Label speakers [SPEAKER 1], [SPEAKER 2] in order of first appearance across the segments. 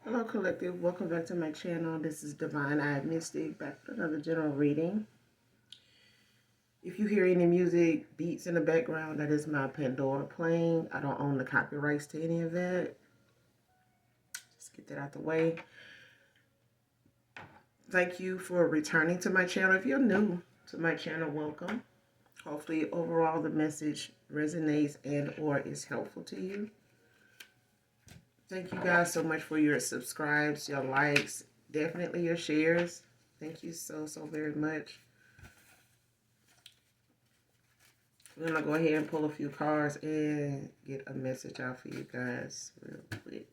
[SPEAKER 1] Hello collective, welcome back to my channel. This is Divine Eye Mystic, back with another general reading. If you hear any music, beats in the background, that is my Pandora playing. I don't own the copyrights to any of that. Just get that out the way. Thank you for returning to my channel. If you're new to my channel, welcome. Hopefully overall the message resonates and or is helpful to you. Thank you guys so much for your subscribes, your likes, definitely your shares. Thank you so very much. I'm going to go ahead and pull a few cards and get a message out for you guys real quick.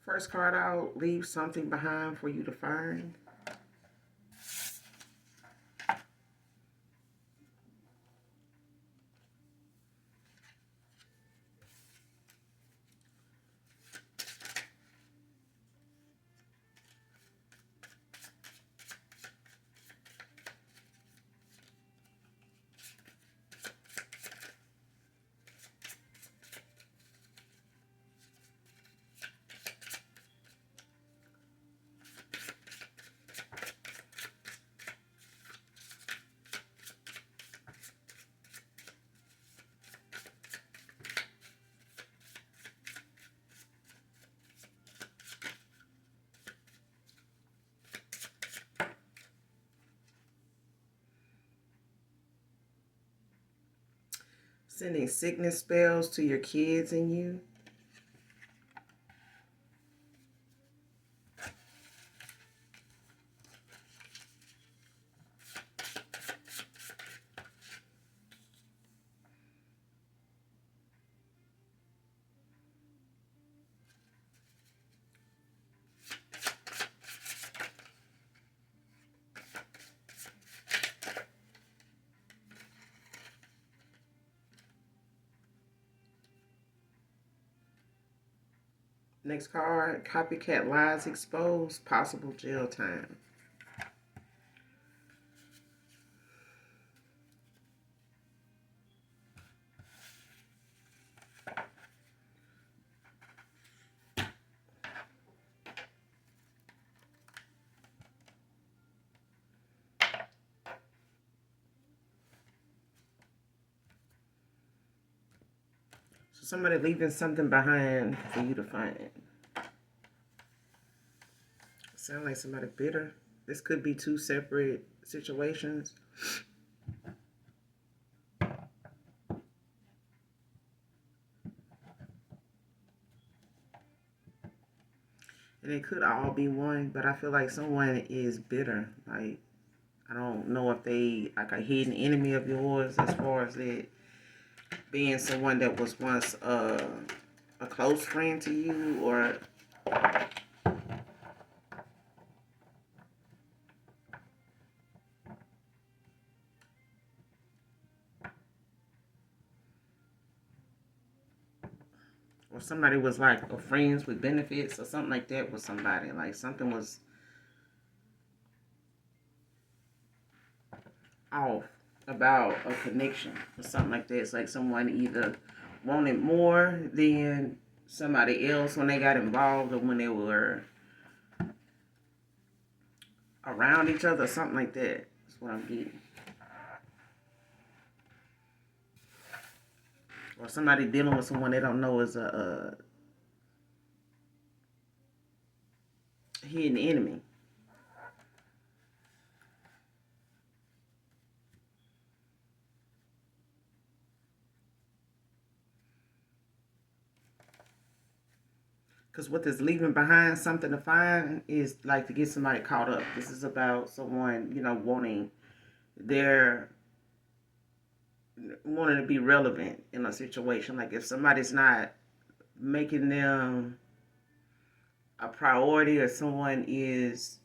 [SPEAKER 1] First card out, leave something behind for you to find. Sending sickness spells to your kids and you. Next card, copycat lies exposed, possible jail time. So somebody leaving something behind for you to find. Sound like somebody bitter. This could be two separate situations. And it could all be one, but I feel like someone is bitter. Like, I don't know if they like a hidden enemy of yours as far as it being someone that was once a close friend to you, or somebody was like a friends with benefits or something like that with somebody. Like something was off about a connection or something like that. It's like someone either wanted more than somebody else when they got involved or when they were around each other or something like that. That's what I'm getting. Or somebody dealing with someone they don't know is a hidden enemy. Because what this leaving behind something to find is like to get somebody caught up. This is about someone, their wanting to be relevant in a situation. Like if somebody's not making them a priority, or someone is,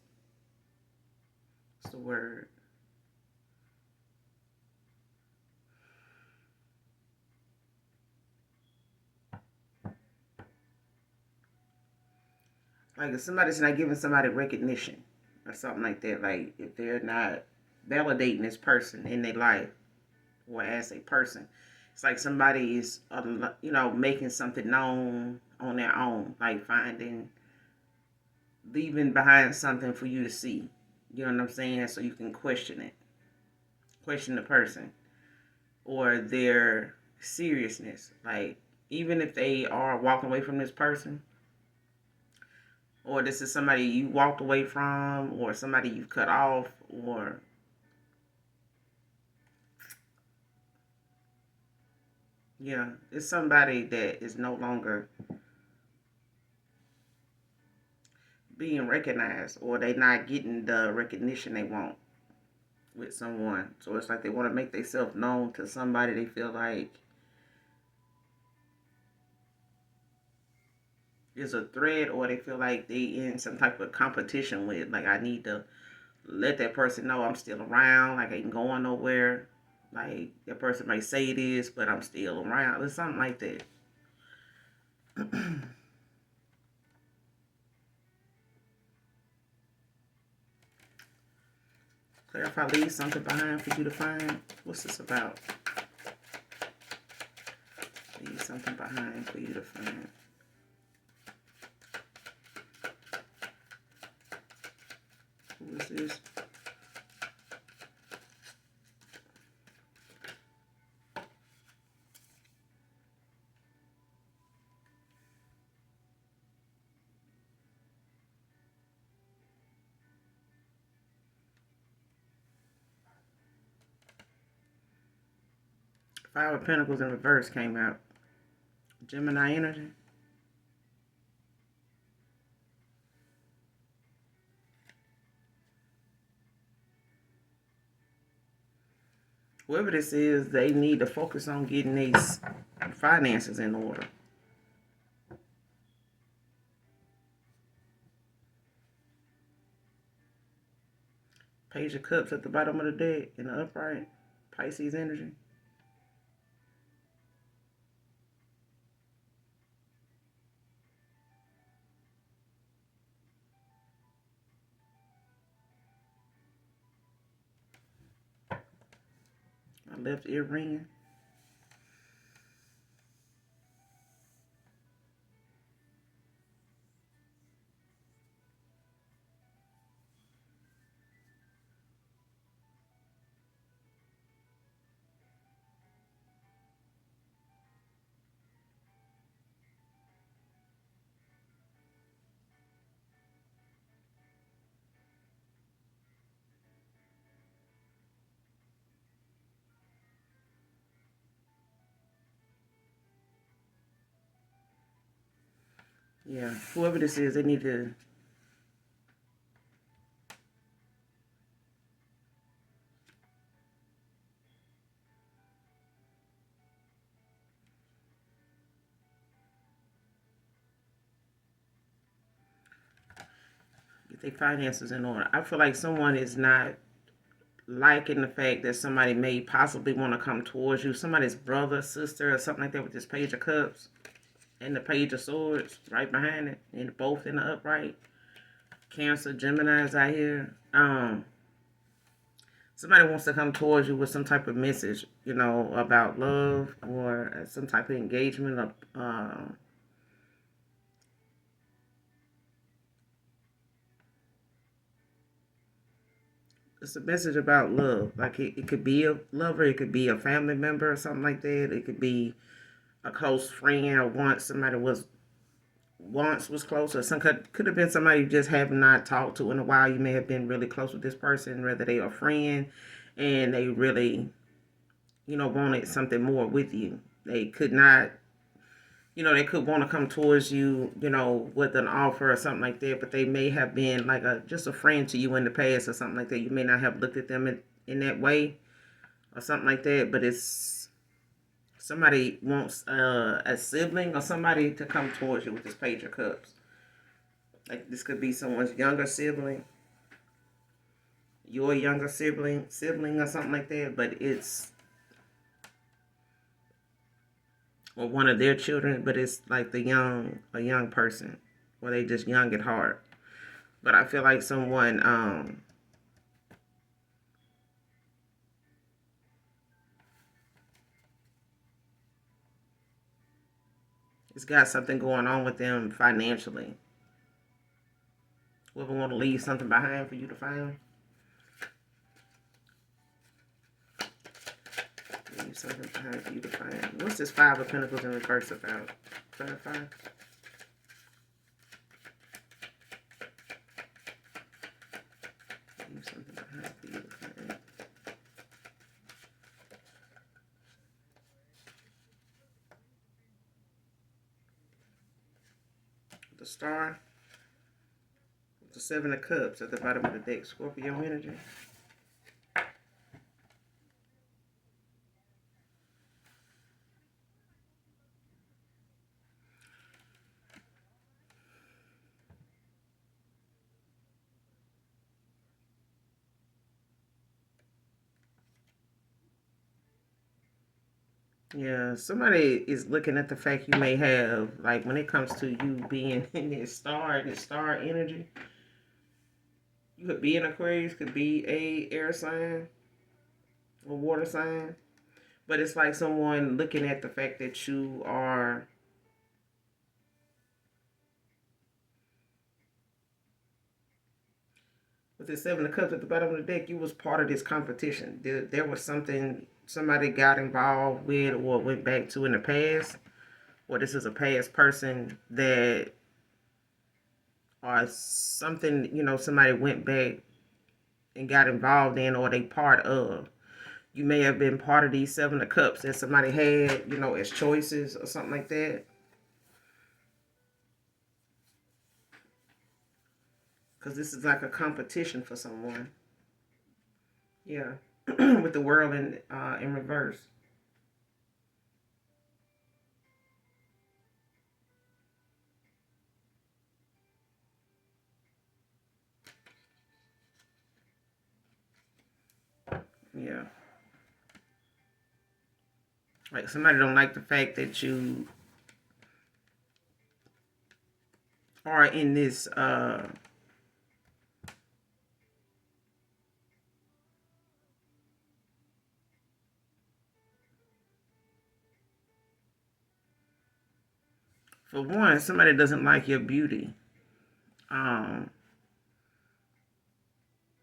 [SPEAKER 1] what's the word? Like if somebody's not giving somebody recognition or something like that, like if they're not validating this person in their life or as a person, it's like somebody is, making something known on their own, like leaving behind something for you to see. You know what I'm saying? So you can question it, question the person or their seriousness. Like even if they are walking away from this person, or this is somebody you walked away from, or somebody you've cut off, or yeah, it's somebody that is no longer being recognized, or they not getting the recognition they want with someone. So it's like they want to make themselves known to somebody they feel like is a threat, or they feel like they in some type of competition with. Like I need to let that person know I'm still around. Like I ain't going nowhere. Like that person might say it is, but I'm still around. Or something like that. Clarify, leave something behind for you to find. What's this about? Leave something behind for you to find. Who is this? Five of Pentacles in reverse came out. Gemini energy. Whoever this is, they need to focus on getting these finances in order. Page of Cups at the bottom of the deck in the upright. Pisces energy. My left ear ringing. Yeah, whoever this is, they need to get their finances in order. I feel like someone is not liking the fact that somebody may possibly want to come towards you. Somebody's brother, sister, or something like that with this Page of Cups and the Page of Swords right behind it, and both in the upright. Cancer, Gemini's out here. Somebody wants to come towards you with some type of message, about love or some type of engagement. It's a message about love. Like it could be a lover, it could be a family member or something like that. It could be a close friend, or once was close, or some could have been somebody you just have not talked to in a while. You may have been really close with this person, whether they are a friend, and they really, wanted something more with you. They could not they could want to come towards you, with an offer or something like that, but they may have been like just a friend to you in the past or something like that. You may not have looked at them in that way or something like that, but it's somebody wants a sibling or somebody to come towards you with this Page of Cups. Like this could be someone's younger sibling, your younger sibling or something like that, but it's or one of their children, but it's like a young person, or they just young at heart. But I feel like someone has got something going on with them financially. Whoever want to leave something behind for you to find. Leave something behind for you to find. What's this Five of Pentacles in reverse about? Clarify. Leave something behind for you to find. The Star. The Seven of Cups at the bottom of the deck. Scorpio energy. Yeah, somebody is looking at the fact you may have, like when it comes to you being in this star energy, you could be an Aquarius, could be a air sign, a water sign, but it's like someone looking at the fact that you are with the Seven of Cups at the bottom of the deck. You was part of this competition. There was something somebody got involved with or went back to in the past, or this is a past person that, or something, somebody went back and got involved in, or they part of. You may have been part of these Seven of Cups that somebody had, as choices or something like that. Because this is like a competition for someone. Yeah. With the world in reverse. Yeah. Like somebody don't like the fact that you are in this for one, somebody doesn't like your beauty. Um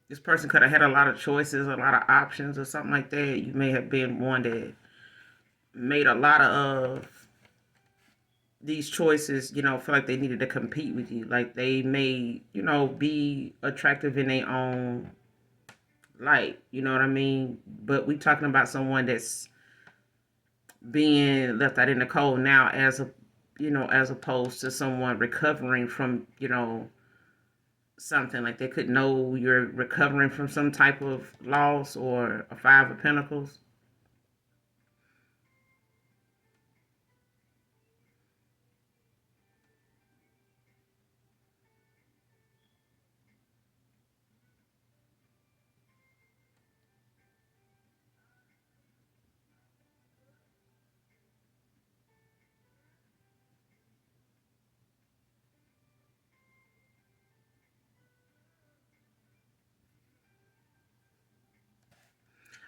[SPEAKER 1] this person could have had a lot of choices, a lot of options or something like that. You may have been one that made a lot of these choices, feel like they needed to compete with you. Like they may, be attractive in their own light. You know what I mean? But we talking about someone that's being left out in the cold now, as opposed to someone recovering from, something like they could know you're recovering from some type of loss or a Five of Pentacles.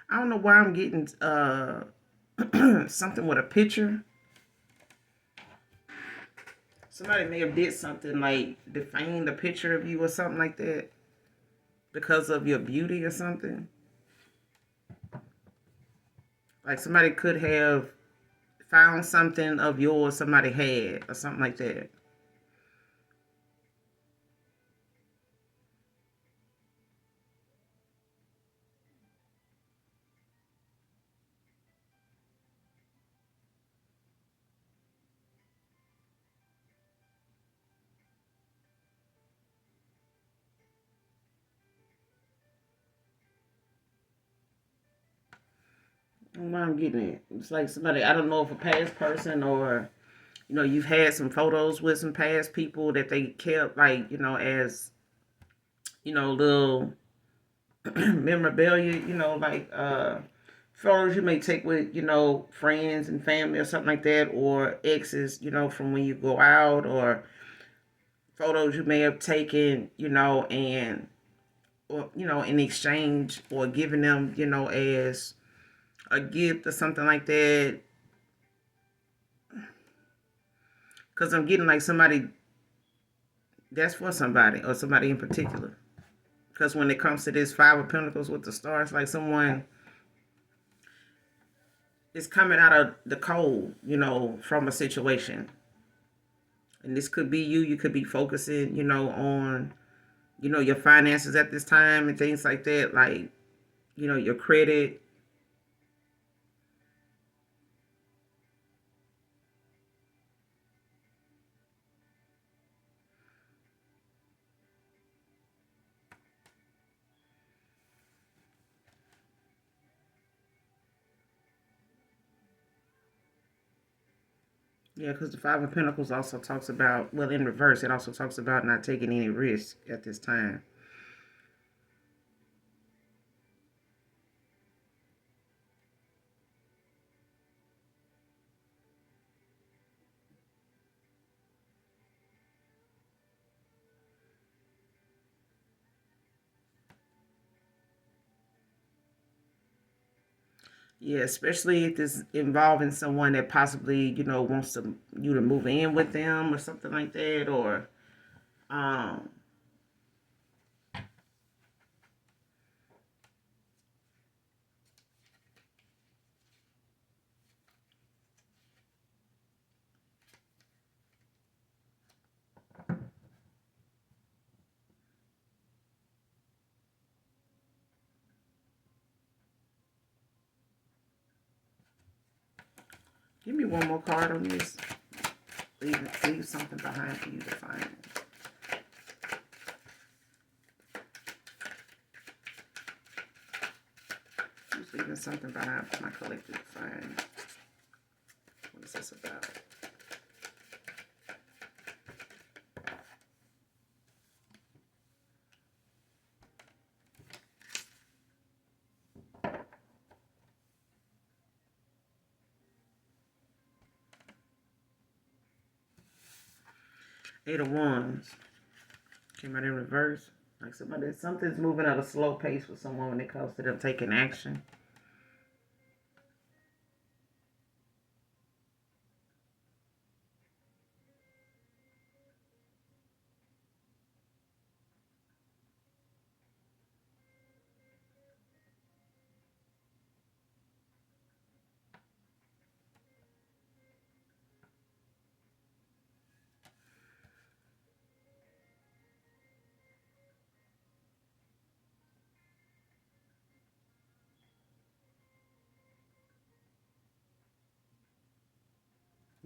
[SPEAKER 1] I don't know why I'm getting something with a picture. Somebody may have did something like defamed a picture of you or something like that because of your beauty or something. Like somebody could have found something of yours somebody had or something like that. What I'm getting at. It's like somebody, I don't know if a past person or, you've had some photos with some past people that they kept, like, as, little memorabilia, like photos you may take with, friends and family or something like that, or exes, from when you go out, or photos you may have taken, and or in exchange or giving them, as a gift or something like that. Because I'm getting like somebody that's for somebody or somebody in particular. Because when it comes to this Five of Pentacles with the stars, like someone is coming out of the cold, from a situation. And this could be you. You could be focusing, on, your finances at this time and things like that. Like, your credit. Yeah, because the Five of Pentacles also talks about, well, in reverse, it also talks about not taking any risk at this time. Yeah, especially if it's involving someone that possibly, wants you to move in with them or something like that, or um give me one more card on this. Leave something behind for you to find. Just leaving something behind for my collective to find. What is this about? Eight of Wands. Came out in reverse. Like something's moving at a slow pace with someone when it comes to them taking action.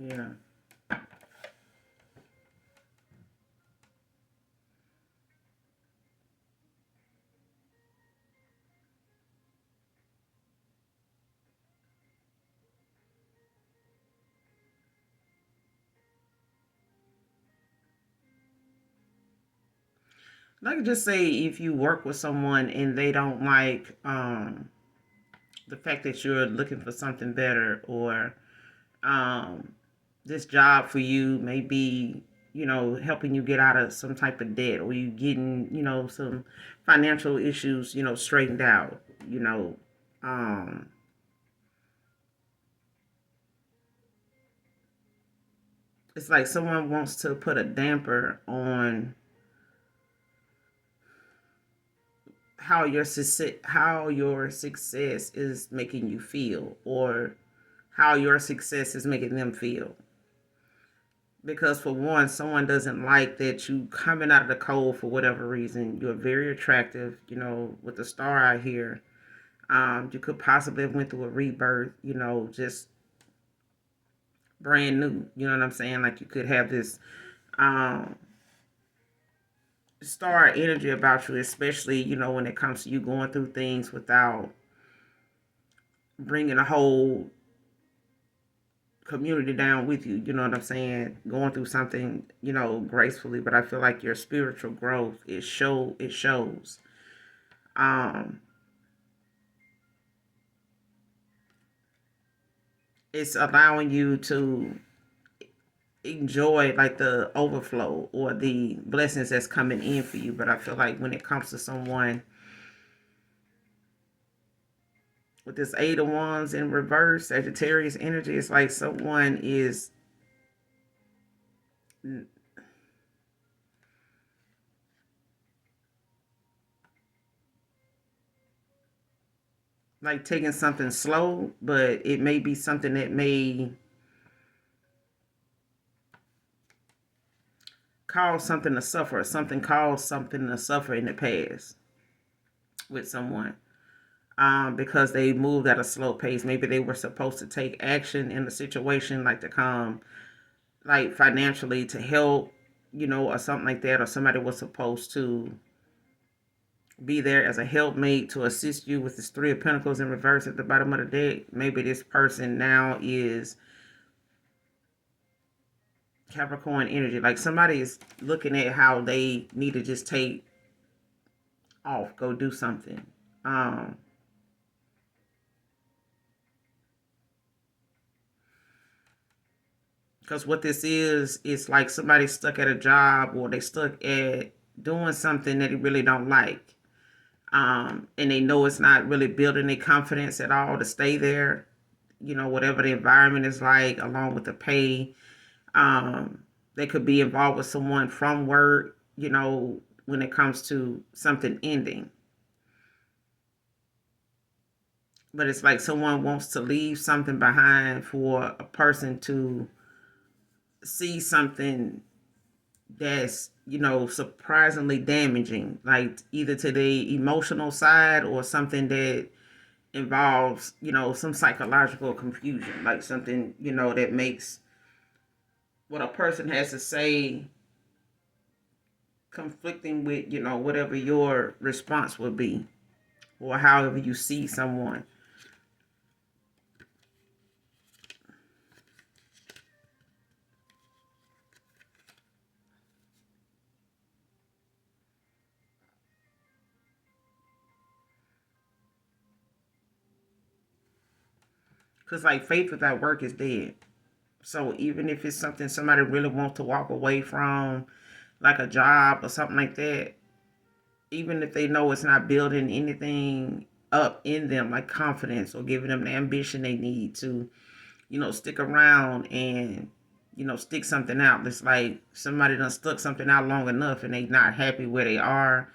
[SPEAKER 1] Yeah. I could just say if you work with someone and they don't like the fact that you're looking for something better, or um, this job for you may be, helping you get out of some type of debt, or you getting, some financial issues, straightened out, um, it's like someone wants to put a damper on how your success is making you feel, or how your success is making them feel. Because for one, someone doesn't like that you coming out of the cold for whatever reason. You're very attractive, with the star out here. You could possibly have went through a rebirth, just brand new. You know what I'm saying? Like you could have this um, star energy about you, especially, when it comes to you going through things without bringing a whole community down with you. You know what I'm saying? Going through something, gracefully. But I feel like your spiritual growth, it shows. Um, it's allowing you to enjoy like the overflow or the blessings that's coming in for you. But I feel like when it comes to someone with this Eight of Wands in reverse, Sagittarius energy, it's like someone is like taking something slow, but it may be something that may cause something to suffer, or something caused something to suffer in the past with someone. Because they moved at a slow pace. Maybe they were supposed to take action in a situation, like to come, like financially to help, or something like that, or somebody was supposed to be there as a helpmate to assist you with this Three of Pentacles in reverse at the bottom of the deck. Maybe this person now is Capricorn energy. Like somebody is looking at how they need to just take off, go do something. Because what this is, it's like somebody stuck at a job, or they stuck at doing something that they really don't like. And they know it's not really building their confidence at all to stay there. Whatever the environment is like, along with the pay. They could be involved with someone from work, when it comes to something ending. But it's like someone wants to leave something behind for a person to see something that's, surprisingly damaging, like either to the emotional side or something that involves, some psychological confusion, like something, that makes what a person has to say conflicting with, whatever your response would be, or however you see someone. Because, like, faith without work is dead. So even if it's something somebody really wants to walk away from, like a job or something like that, even if they know it's not building anything up in them, like confidence, or giving them the ambition they need to, stick around and, stick something out. It's like somebody done stuck something out long enough and they not happy where they are,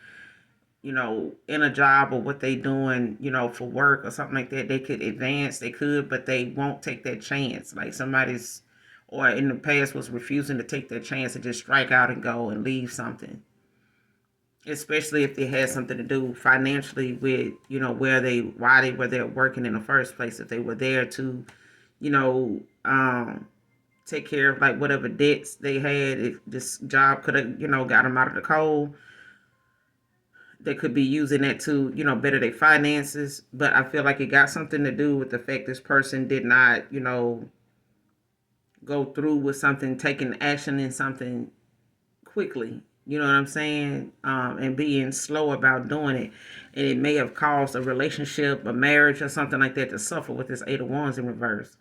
[SPEAKER 1] in a job or what they doing, for work or something like that. They could advance, they could, but they won't take that chance. Like somebody's, or in the past was refusing to take that chance and just strike out and go and leave something. Especially if they had something to do financially with, why they were there working in the first place. If they were there to, you know, um, take care of like whatever debts they had. If this job could have, got them out of the cold, they could be using that to, better their finances. But I feel like it got something to do with the fact this person did not, go through with something, taking action in something quickly. You know what I'm saying? And being slow about doing it. And it may have caused a relationship, a marriage, or something like that to suffer with this Eight of Wands in reverse.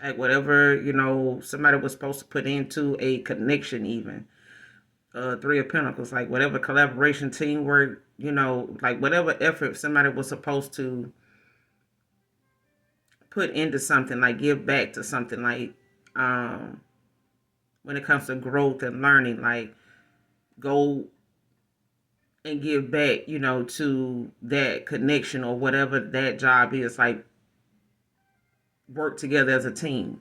[SPEAKER 1] Like whatever, somebody was supposed to put into a connection, even. Three of Pentacles, like whatever collaboration, teamwork, like whatever effort somebody was supposed to put into something, like give back to something, like um, when it comes to growth and learning, like go and give back, to that connection or whatever that job is, like work together as a team.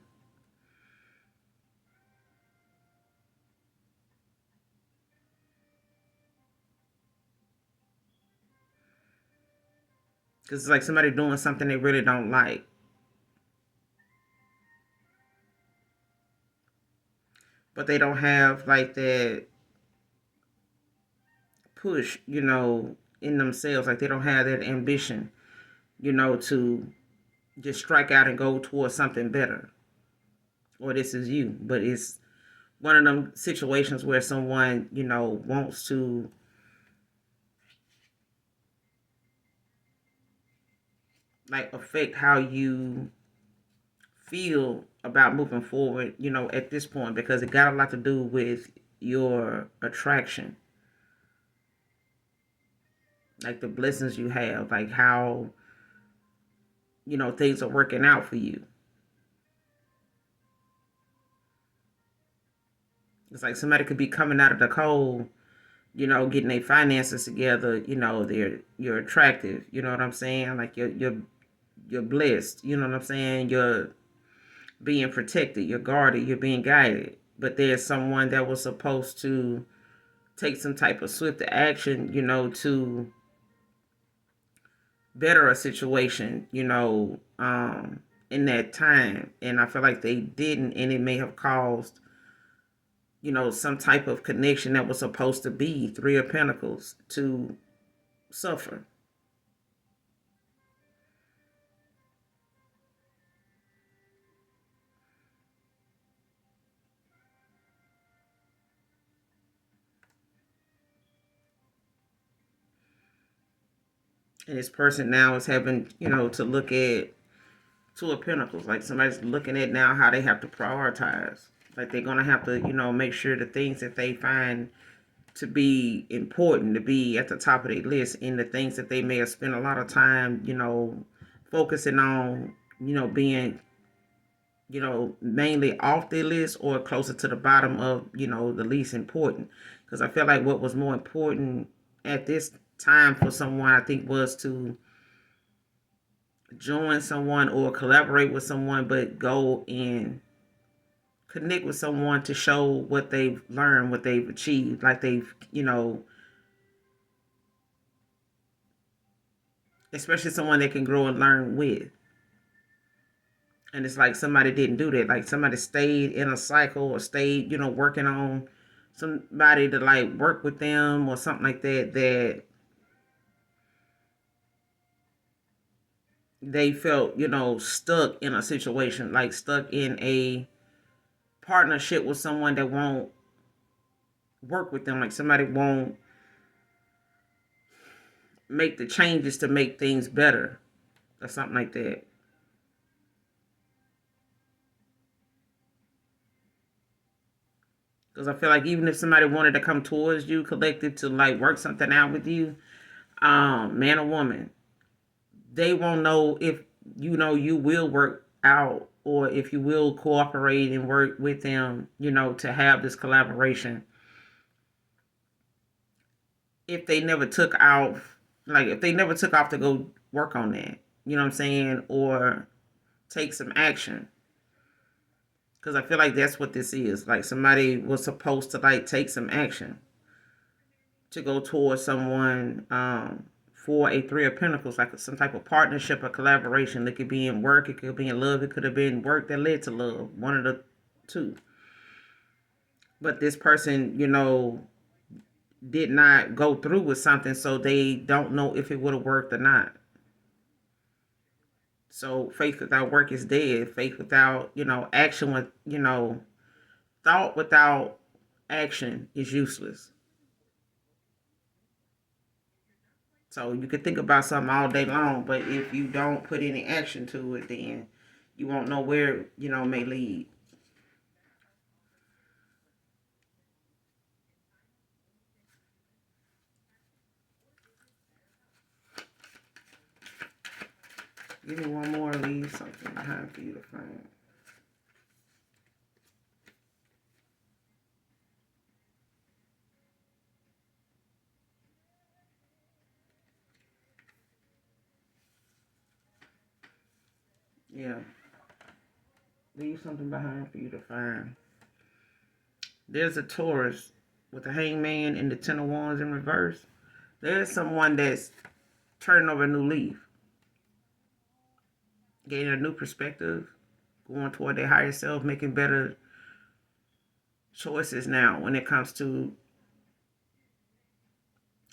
[SPEAKER 1] Because it's like somebody doing something they really don't like. But they don't have like that push, in themselves. Like they don't have that ambition, to just strike out and go towards something better. Or this is you. But it's one of them situations where someone, wants to like affect how you feel about moving forward, at this point, because it got a lot to do with your attraction, like the blessings you have, like how, things are working out for you. It's like somebody could be coming out of the cold, getting their finances together, you're attractive, you know what I'm saying? Like you're blessed, you know what I'm saying? You're being protected, you're guarded, you're being guided. But there's someone that was supposed to take some type of swift action, to better a situation, in that time. And I feel like they didn't, and it may have caused, some type of connection that was supposed to be Three of Pentacles to suffer. And this person now is having, to look at Two of Pentacles. Like somebody's looking at now how they have to prioritize. Like they're going to have to, make sure the things that they find to be important, to be at the top of their list, and the things that they may have spent a lot of time, focusing on, being, mainly off their list or closer to the bottom of, the least important. Because I feel like what was more important at this time for someone, I think, was to join someone or collaborate with someone, but go and connect with someone to show what they've learned, what they've achieved, like they've, especially someone that can grow and learn with. And it's like somebody didn't do that. Like somebody stayed in a cycle or stayed, working on somebody to like work with them or something like that, that they felt, stuck in a situation, like stuck in a partnership with someone that won't work with them. Like somebody won't make the changes to make things better or something like that. Because I feel like even if somebody wanted to come towards you, collective, to like work something out with you, man or woman, they won't know if you will work out or if you will cooperate and work with them, to have this collaboration. If they never took off, like if they never took off to go work on that, you know what I'm saying, or take some action. Because I feel like that's what this is. Like somebody was supposed to like take some action to go towards someone, for a Three of Pentacles, like some type of partnership or collaboration. It could be in work, it could be in love, it could have been work that led to love, one of the two. But this person, did not go through with something, so they don't know if it would have worked or not. So faith without work is dead. Faith without, action with, thought without action is useless. So you could think about something all day long, but if you don't put any action to it, then you won't know where, may lead. Give me one more, leave something behind for you to find. Yeah. Leave something behind for you to find. There's a Taurus with the Hangman and the Ten of Wands in reverse. There's someone that's turning over a new leaf, gaining a new perspective, going toward their higher self, making better choices now when it comes to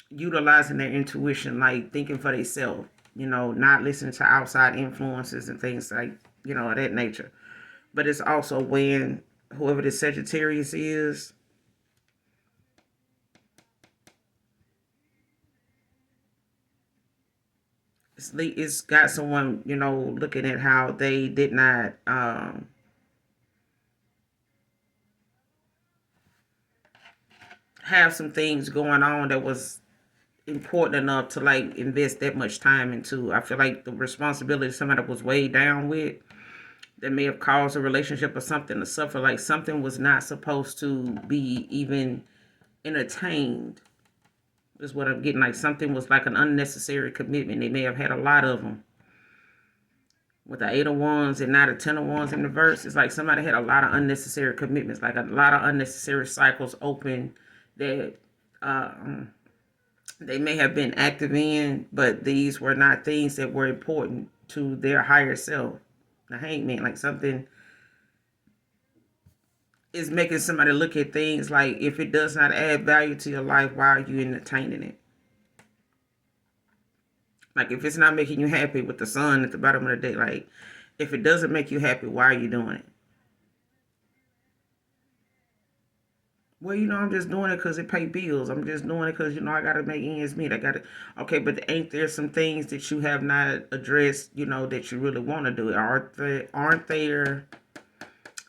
[SPEAKER 1] utilizing their intuition, like thinking for themselves, not listening to outside influences and things like, of that nature. But it's also when whoever the Sagittarius is, it's got someone, looking at how they did not have some things going on that was important enough to like invest that much time into. I feel like the responsibility somebody was weighed down with that may have caused a relationship or something to suffer. Like something was not supposed to be even entertained, is what I'm getting. Like something was like an unnecessary commitment. They may have had a lot of them. With the 8 of Wands and not a 10 of Wands in the verse, it's like somebody had a lot of unnecessary commitments, like a lot of unnecessary cycles open that they may have been active in, but these were not things that were important to their higher self. The Hangman, like something is making somebody look at things like, if it does not add value to your life, why are you entertaining it? Like if it's not making you happy, with the sun at the bottom of the day, like if it doesn't make you happy, why are you doing it? Well, I'm just doing it because it pay bills. I'm just doing it because, I got to make ends meet. I got to, okay, but ain't there some things that you have not addressed, that you really want to do? Aren't there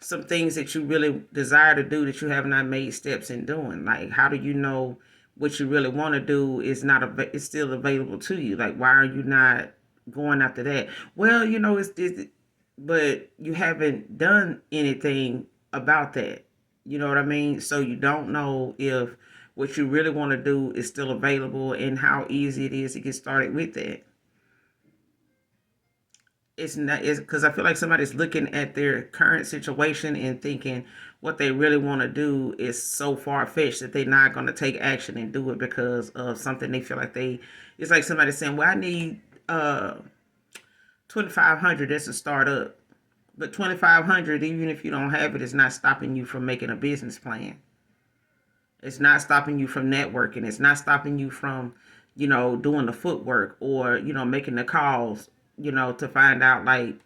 [SPEAKER 1] some things that you really desire to do that you have not made steps in doing? Like, how do you know what you really want to do is it's still available to you? Like, why are you not going after that? Well, but you haven't done anything about that. You know what I mean? So you don't know if what you really want to do is still available and how easy it is to get started with that. It's not, it's because I feel like somebody's looking at their current situation and thinking what they really want to do is so far-fetched that they're not going to take action and do it because of something they feel like it's like somebody saying, well, I need 2,500. That's a startup. But 2,500, even if you don't have it, is not stopping you from making a business plan. It's not stopping you from networking. It's not stopping you from, doing the footwork or, making the calls, to find out like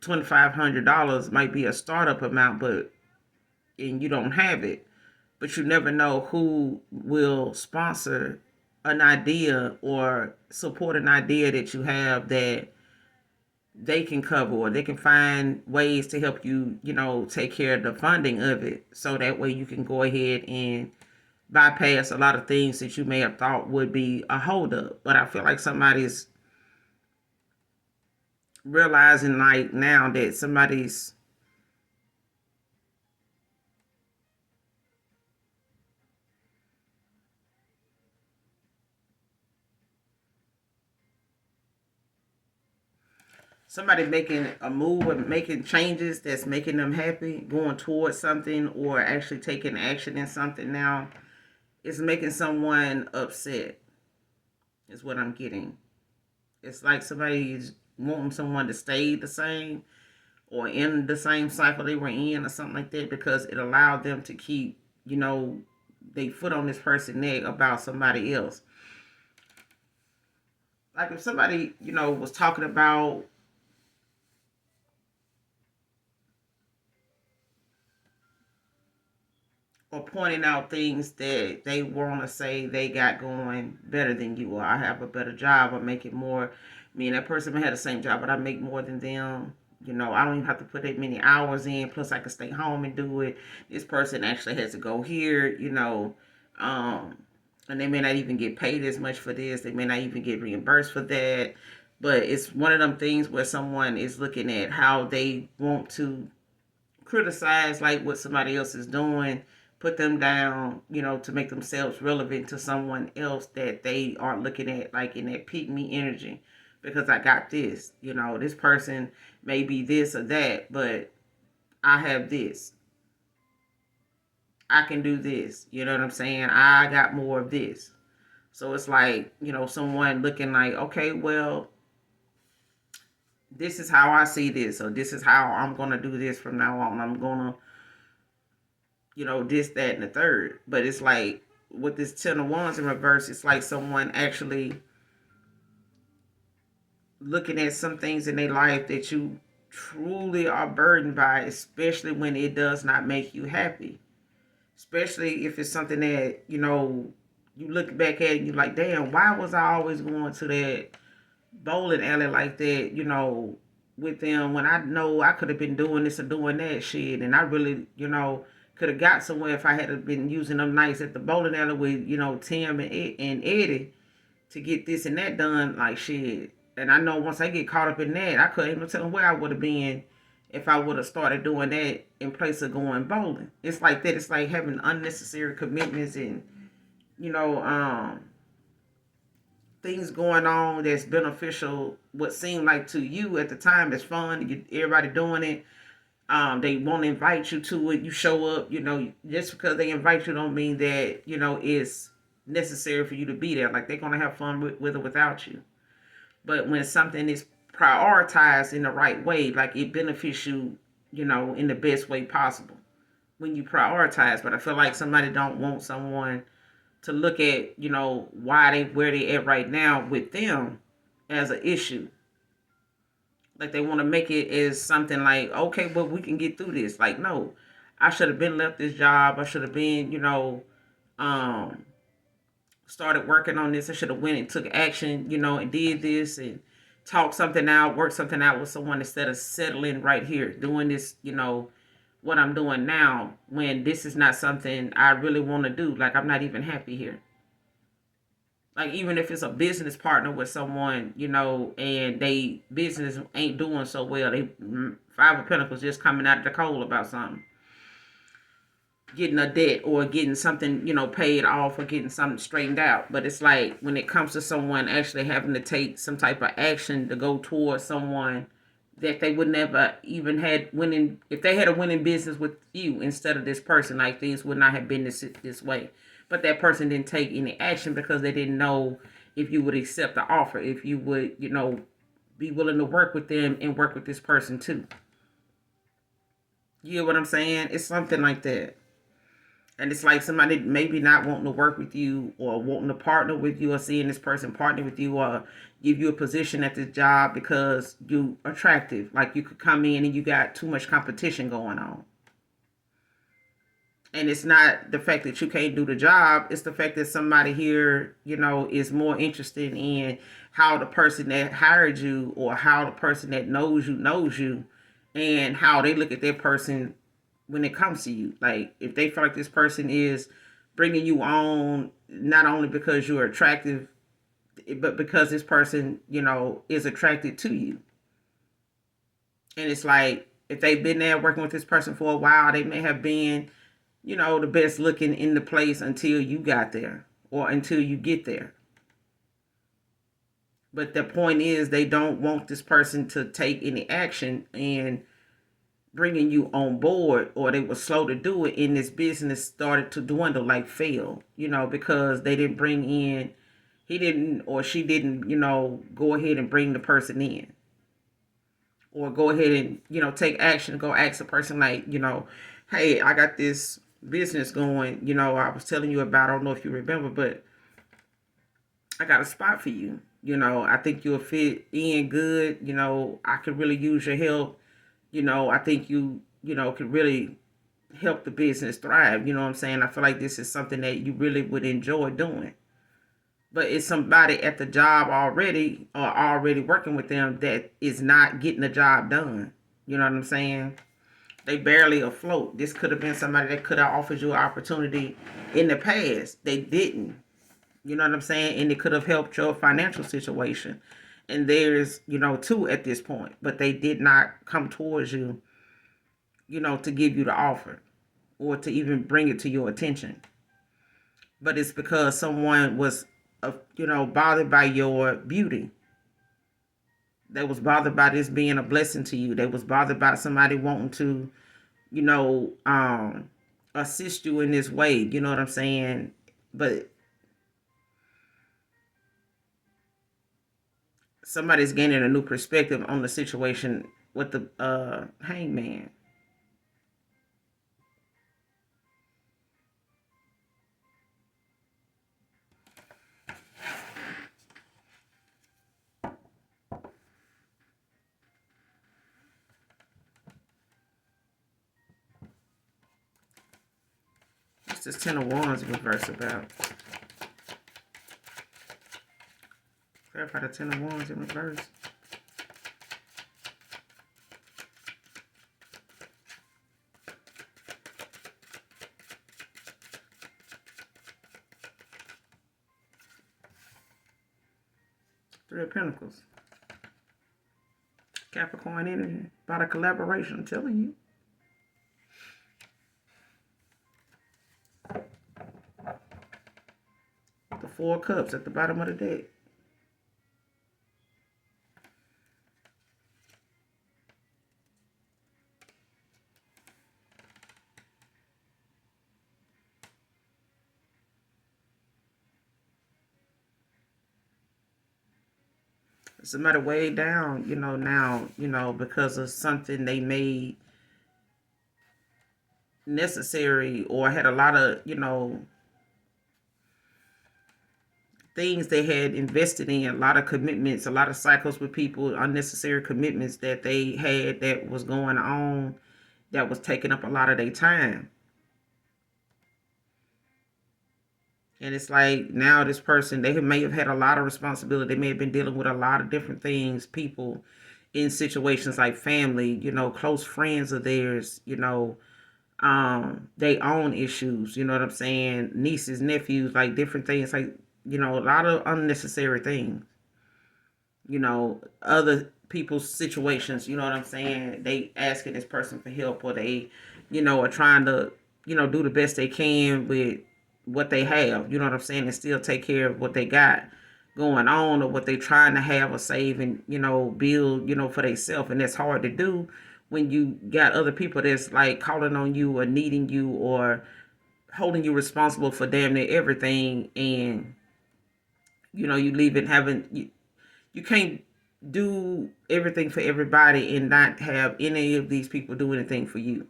[SPEAKER 1] $2,500 might be a startup amount, and you don't have it. But you never know who will sponsor an idea or support an idea that you have that they can cover, or they can find ways to help you, take care of the funding of it. So that way you can go ahead and bypass a lot of things that you may have thought would be a holdup. But I feel like somebody's realizing like now that somebody making a move and making changes that's making them happy, going towards something or actually taking action in something now, is making someone upset, is what I'm getting. It's like somebody's wanting someone to stay the same or in the same cycle they were in or something like that, because it allowed them to keep, they foot on this person's neck about somebody else. Like if somebody, was talking about or pointing out things that they want to say they got going better than you, or I have a better job, or make it more. Me and that person may have the same job, but I make more than them. I don't even have to put that many hours in. Plus, I can stay home and do it. This person actually has to go here, and they may not even get paid as much for this. They may not even get reimbursed for that. But it's one of them things where someone is looking at how they want to criticize like what somebody else is doing, put them down, to make themselves relevant to someone else that they are looking at like in that pick me energy. Because I got this, this person may be this or that, but I have this. I can do this. You know what I'm saying? I got more of this. So it's like, someone looking like, okay, well, this is how I see this, or this is how I'm going to do this from now on. I'm going to, this, that, and the third. But it's like with this 10 of Wands in reverse, it's like someone actually looking at some things in their life that you truly are burdened by, especially when it does not make you happy. Especially if it's something that, you look back at and you're like, damn, why was I always going to that bowling alley like that, with them when I know I could have been doing this or doing that shit. And I really, could have got somewhere if I had been using them nights at the bowling alley with, Tim and Eddie to get this and that done, like shit. And I know once I get caught up in that, I couldn't even tell where I would have been if I would have started doing that in place of going bowling. It's like that. It's like having unnecessary commitments and, you know, things going on that's beneficial, what seemed like to you at the time is fun, everybody doing it. They won't invite you to it. You show up, just because they invite you don't mean that, it's necessary for you to be there. Like they're going to have fun with or without you. But when something is prioritized in the right way, like it benefits you, in the best way possible when you prioritize. But I feel like somebody don't want someone to look at, where they at right now with them as an issue. Like they want to make it as something like, okay, well, we can get through this. Like, no, I should have been left this job. I should have been, um, started working on this. I should have went and took action, and did this and talk something out, work something out with someone instead of settling right here, doing this, what I'm doing now when this is not something I really want to do. Like I'm not even happy here. Like even if it's a business partner with someone, and they business ain't doing so well, they Five of Pentacles just coming out of the cold about something, getting a debt or getting something, paid off or getting something straightened out. But it's like when it comes to someone actually having to take some type of action to go towards someone that they would never even had winning, if they had a winning business with you instead of this person, like things would not have been this way. But that person didn't take any action because they didn't know if you would accept the offer, if you would, be willing to work with them and work with this person too. You know what I'm saying? It's something like that. And it's like somebody maybe not wanting to work with you or wanting to partner with you or seeing this person partner with you or give you a position at this job because you attractive. Like you could come in and you got too much competition going on. And it's not the fact that you can't do the job. It's the fact that somebody here, is more interested in how the person that hired you or how the person that knows you and how they look at their person when it comes to you. Like if they feel like this person is bringing you on, not only because you're attractive, but because this person, is attracted to you. And it's like, if they've been there working with this person for a while, they may have been, the best looking in the place until you got there or until you get there. But the point is they don't want this person to take any action in bringing you on board, or they were slow to do it, and this business started to dwindle, like fail, because they didn't bring in, he didn't or she didn't, go ahead and bring the person in. Or go ahead and, take action, go ask a person like, hey, I got this business going, I was telling you about, I don't know if you remember, but I got a spot for you. I think you'll fit in good. I could really use your help. I think you, could really help the business thrive. You know what I'm saying? I feel like this is something that you really would enjoy doing. But it's somebody at the job already or already working with them that is not getting the job done. You know what I'm saying? They barely afloat. This could have been somebody that could have offered you an opportunity in the past. They didn't. You know what I'm saying? And it could have helped your financial situation. And there's, two at this point. But they did not come towards you, to give you the offer or to even bring it to your attention. But it's because someone was, bothered by your beauty. They was bothered by this being a blessing to you. They was bothered by somebody wanting to, assist you in this way. You know what I'm saying? But somebody's gaining a new perspective on the situation with the hangman. What's this Ten of Wands in reverse about? Clarify the Ten of Wands in reverse. Three of Pentacles. Capricorn energy. About a collaboration, I'm telling you. The Four of Cups at the bottom of the deck. Somebody way down, now, because of something they made necessary or had a lot of, things they had invested in, a lot of commitments, a lot of cycles with people, unnecessary commitments that they had that was going on, that was taking up a lot of their time. And it's like now this person, they may have had a lot of responsibility. They may have been dealing with a lot of different things, people in situations like family, close friends of theirs, they own issues, you know what I'm saying? Nieces, nephews, like different things, like, a lot of unnecessary things, other people's situations, you know what I'm saying? They asking this person for help, or they, are trying to, do the best they can with what they have, you know what I'm saying, and still take care of what they got going on, or what they trying to have or save and, build, for themselves. And that's hard to do when you got other people that's like calling on you or needing you or holding you responsible for damn near everything. And, you leave it having, you can't do everything for everybody and not have any of these people do anything for you.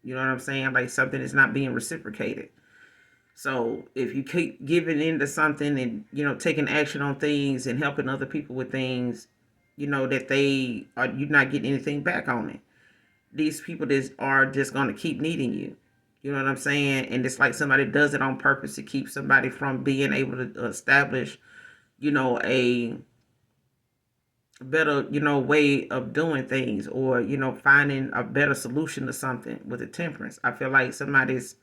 [SPEAKER 1] You know what I'm saying? Like something is not being reciprocated. So if you keep giving into something and, taking action on things and helping other people with things, that you're not getting anything back on it. These people are just going to keep needing you. You know what I'm saying? And it's like somebody does it on purpose to keep somebody from being able to establish, a better, way of doing things, or, finding a better solution to something with the Temperance. I feel like somebody's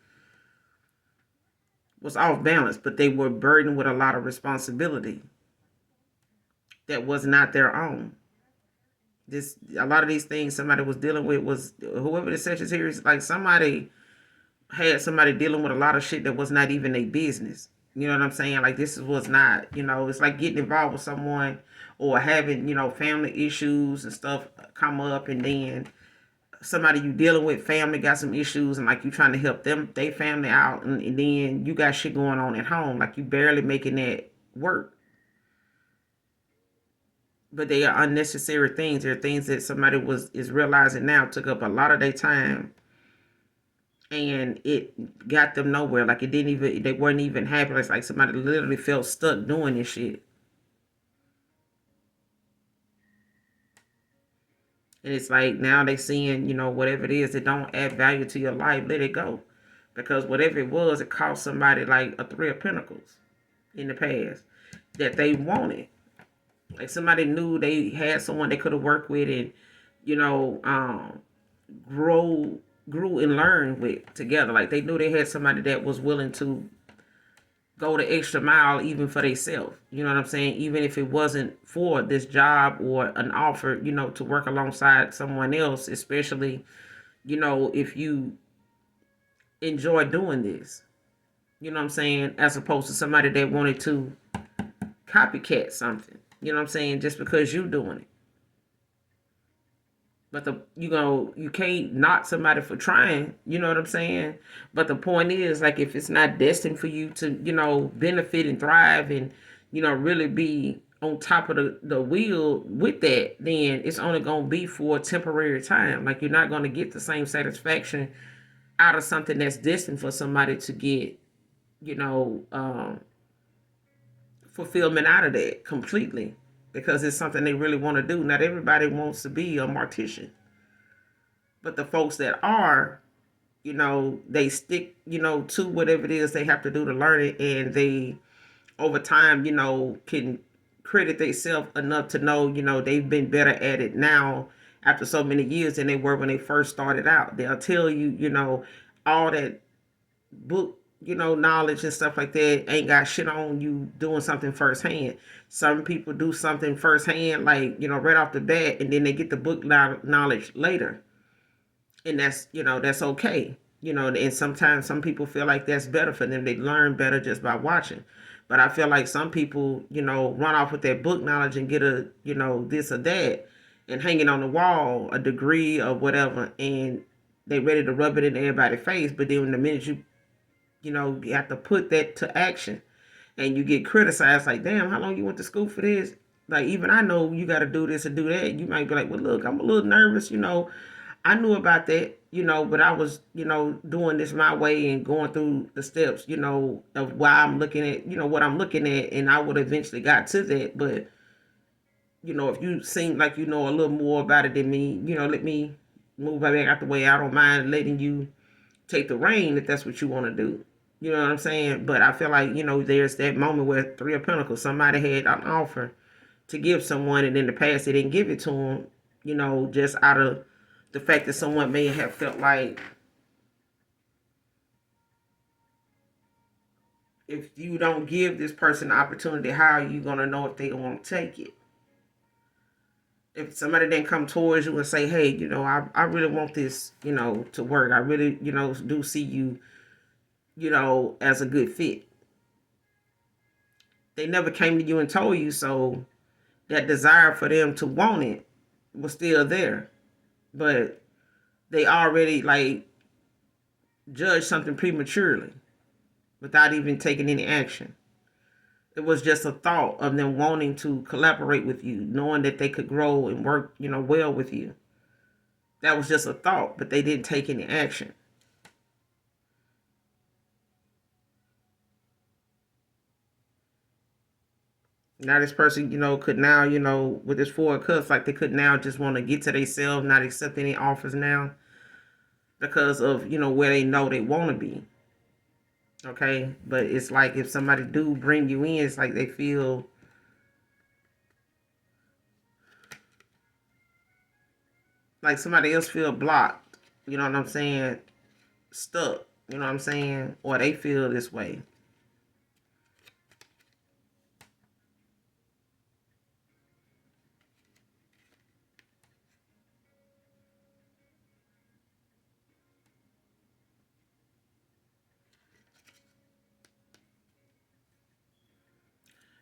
[SPEAKER 1] was off balance, but they were burdened with a lot of responsibility that was not their own. A lot of these things somebody was dealing with was, whoever the Sagittarius, like somebody had somebody dealing with a lot of shit that was not even their business. You know what I'm saying? Like this was not, it's like getting involved with someone or having, family issues and stuff come up, and then somebody you dealing with, family got some issues, and like you trying to help them, they family out, and then you got shit going on at home, like you barely making that work. But they are unnecessary things. They're things that somebody is realizing now took up a lot of their time, and it got them nowhere. Like they weren't even happy. It's like somebody literally felt stuck doing this shit. And it's like now they seeing, whatever it is that don't add value to your life, let it go. Because whatever it was, it cost somebody like a Three of Pentacles in the past that they wanted. Like somebody knew they had someone they could have worked with and, grew and learned with together. Like they knew they had somebody that was willing to go the extra mile even for themselves. You know what I'm saying? Even if it wasn't for this job or an offer, to work alongside someone else, especially, if you enjoy doing this. You know what I'm saying? As opposed to somebody that wanted to copycat something. You know what I'm saying? Just because you doing it. But you can't knock somebody for trying, you know what I'm saying? But the point is, like, if it's not destined for you to, benefit and thrive and, really be on top of the wheel with that, then it's only going to be for a temporary time. Like, you're not going to get the same satisfaction out of something that's destined for somebody to get, fulfillment out of that completely. Because it's something they really want to do. Not everybody wants to be a mortician. But the folks that are, they stick, to whatever it is they have to do to learn it, and they over time, can credit themselves enough to know, they've been better at it now after so many years than they were when they first started out. They'll tell you, all that book, knowledge and stuff like that ain't got shit on you doing something firsthand. Some people do something firsthand, like, right off the bat, and then they get the book knowledge later. And that's okay. And sometimes some people feel like that's better for them. They learn better just by watching. But I feel like some people, run off with their book knowledge and get a, this or that and hang it on the wall, a degree or whatever, and they ready to rub it in everybody's face. But then the minute you have to put that to action and you get criticized, like, damn, how long you went to school for this? Like, even I know you got to do this or do that. You might be like, well, look, I'm a little nervous, I knew about that, but I was, doing this my way and going through the steps, of why I'm looking at, what I'm looking at, and I would eventually got to that. But, if you seem like you know a little more about it than me, let me move back out the way. I don't mind letting you take the reign if that's what you want to do. You know what I'm saying? But I feel like, there's that moment where Three of Pentacles, somebody had an offer to give someone, and in the past they didn't give it to them, just out of the fact that someone may have felt like if you don't give this person the opportunity, how are you going to know if they want to take it? If somebody didn't come towards you and say, hey, I really want this, to work. I really, do see you, as a good fit. They never came to you and told you, so that desire for them to want it was still there. But they already, like, judged something prematurely without even taking any action. It was just a thought of them wanting to collaborate with you, knowing that they could grow and work, well with you. That was just a thought, but they didn't take any action. Now this person, could now, with this Four of Cups, like they could now just want to get to themselves, not accept any offers now because of, where they know they want to be. Okay? But it's like if somebody do bring you in, it's like they feel like somebody else feel blocked. You know what I'm saying? Stuck. You know what I'm saying? Or they feel this way.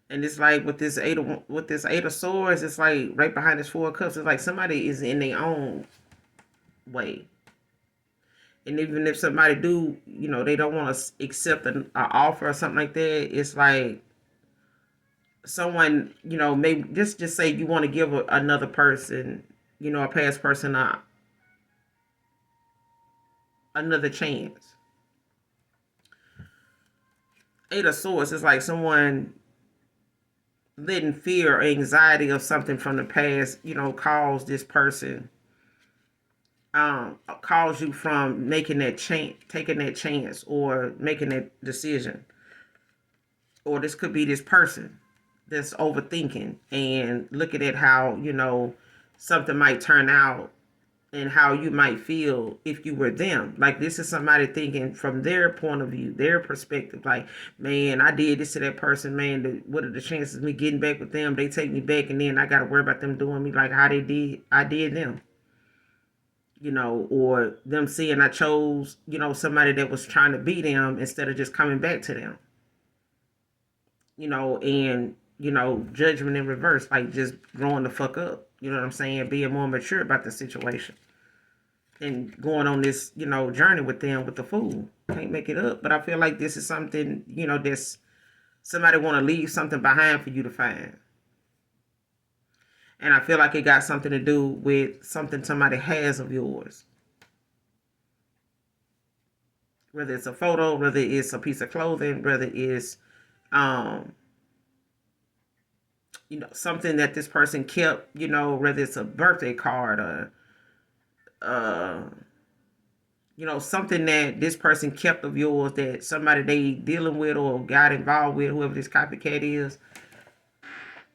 [SPEAKER 1] And it's like with this eight of swords, it's like right behind this Four of Cups. It's like somebody is in their own way. And even if somebody do, they don't want to accept an offer or something like that, it's like someone, maybe just say you want to give another person, a past person, another chance. Eight of Swords is like someone letting fear or anxiety of something from the past, cause this person, cause you from making that change, taking that chance, or making that decision. Or this could be this person that's overthinking and looking at how, something might turn out and how you might feel if you were them. Like this is somebody thinking from their point of view, their perspective. Like, man, I did this to that person, man. What are the chances of me getting back with them? They take me back and then I got to worry about them doing me like how I did them. Or them seeing I chose, somebody that was trying to beat them instead of just coming back to them. And, judgment in reverse, like just growing the fuck up. You know what I'm saying? Being more mature about the situation. And going on this, journey with them with the Fool. Can't make it up. But I feel like this is something, that's somebody want to leave something behind for you to find. And I feel like it got something to do with something somebody has of yours. Whether it's a photo, whether it's a piece of clothing, whether it's something that this person kept, whether it's a birthday card or you know, something that this person kept of yours that somebody they dealing with or got involved with, whoever this copycat is,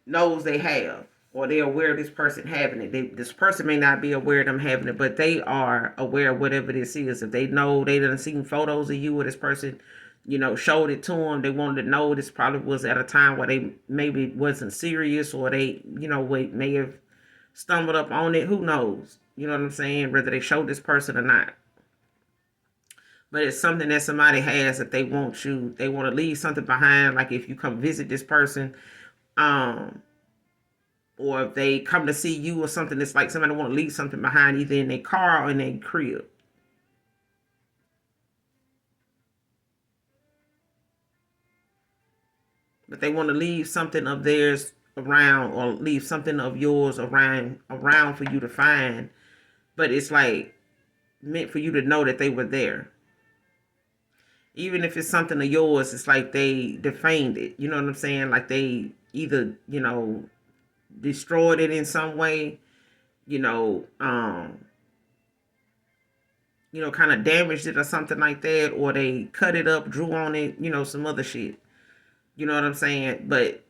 [SPEAKER 1] knows they have, or they're aware of this person having it. This person may not be aware of them having it, but they are aware of whatever this is. If they know they done seen photos of you or this person, you know, showed it to them, they wanted to know this probably was at a time where they maybe wasn't serious, or they, you know, may have stumbled up on it. Who knows? You know what I'm saying? Whether they showed this person or not. But it's something that somebody has that they want to leave something behind. Like if you come visit this person, um, or if they come to see you or something, it's like somebody want to leave something behind either in their car or in their crib. But they want to leave something of theirs around, or leave something of yours around for you to find. But it's like meant for you to know that they were there. Even if it's something of yours, it's like they defamed it. You know what I'm saying? Like they either, you know, destroyed it in some way, you know, kind of damaged it or something like that, or they cut it up, drew on it, you know, some other shit. You know what I'm saying? But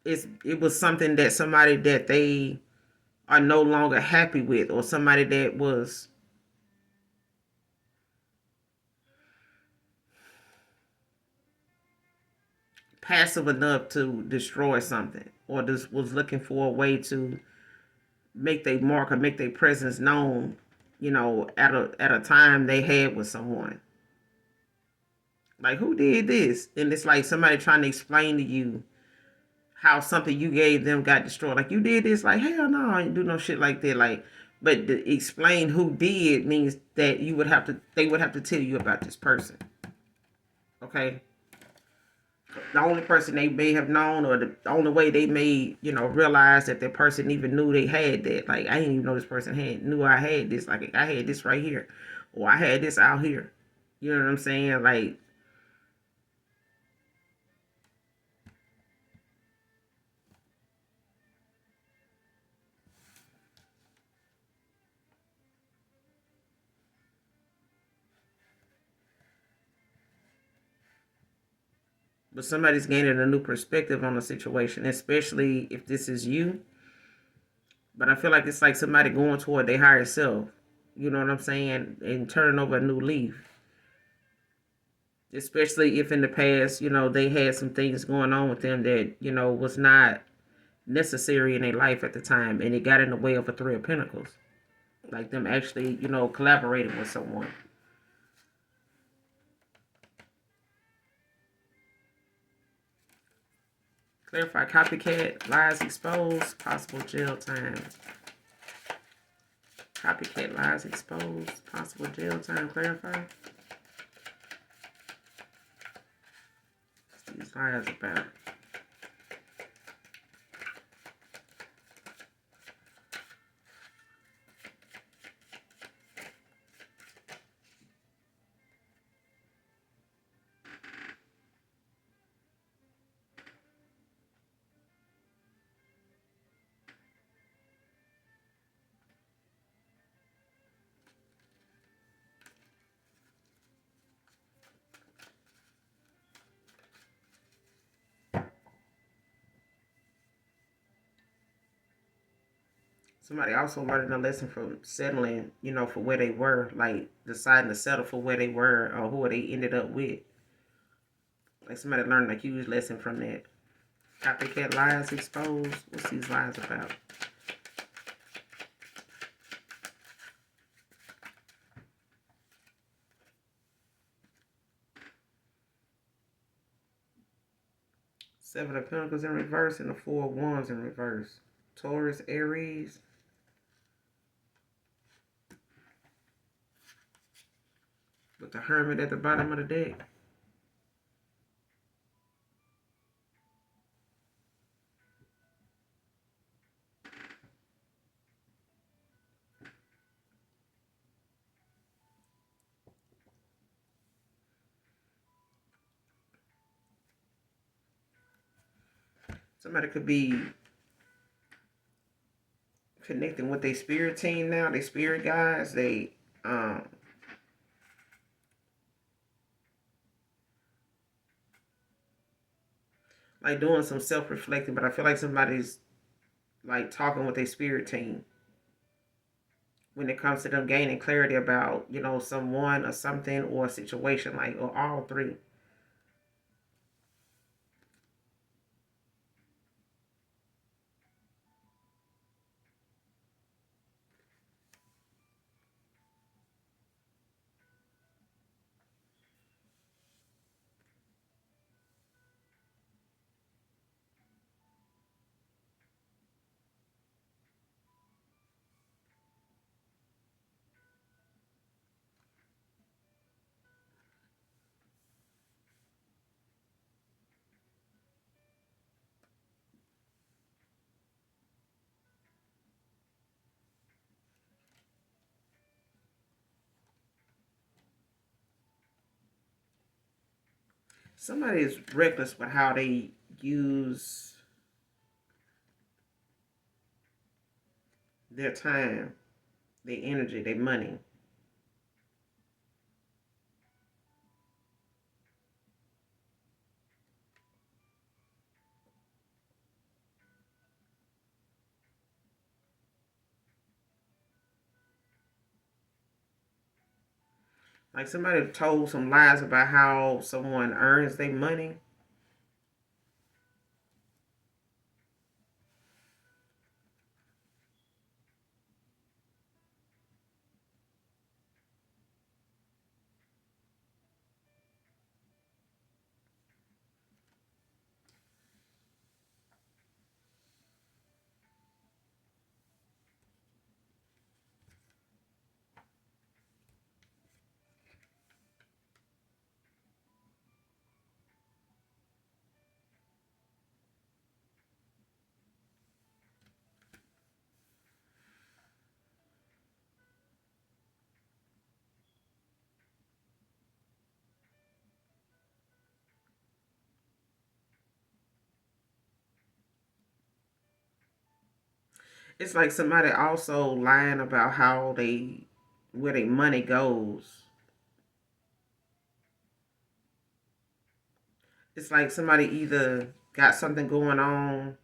[SPEAKER 1] it was something that somebody that they are no longer happy with, or somebody that was passive enough to destroy something, or just was looking for a way to make their mark or make their presence known, you know, at a time they had with someone. Like, who did this? And it's like somebody trying to explain to you how something you gave them got destroyed. Like, you did this? Like, hell no, I didn't do no shit like that. Like, but to explain who did means that they would have to tell you about this person. Okay? The only person they may have known, or the only way they may, you know, realize that that person even knew they had that. Like, I didn't even know this person knew I had this. Like, I had this right here, or I had this out here. You know what I'm saying? Like, but somebody's gaining a new perspective on the situation, especially if this is you. But I feel like it's like somebody going toward their higher self. You know what I'm saying? And turning over a new leaf. Especially if in the past, you know, they had some things going on with them that, you know, was not necessary in their life at the time. And it got in the way of a Three of Pentacles. Like them actually, you know, collaborating with someone. Clarify copycat, lies exposed, possible jail time. Copycat lies exposed, possible jail time. Clarify. What's these lies about? Somebody also learned a lesson from settling, you know, for where they were, like deciding to settle for where they were or who they ended up with. Like somebody learned a huge lesson from that. Copycat lies exposed. What's these lies about? Seven of Pentacles in reverse and the Four of Wands in reverse. Taurus, Aries. With the Hermit at the bottom of the deck. Somebody could be connecting with their spirit team now, their spirit guides. like doing some self-reflecting, but I feel like somebody's like talking with a spirit team when it comes to them gaining clarity about, someone or something or a situation, like, or all three. Somebody is reckless with how they use their time, their energy, their money. Like somebody told some lies about how someone earns their money. It's like somebody also lying about how they where their money goes. It's like somebody either got something going on.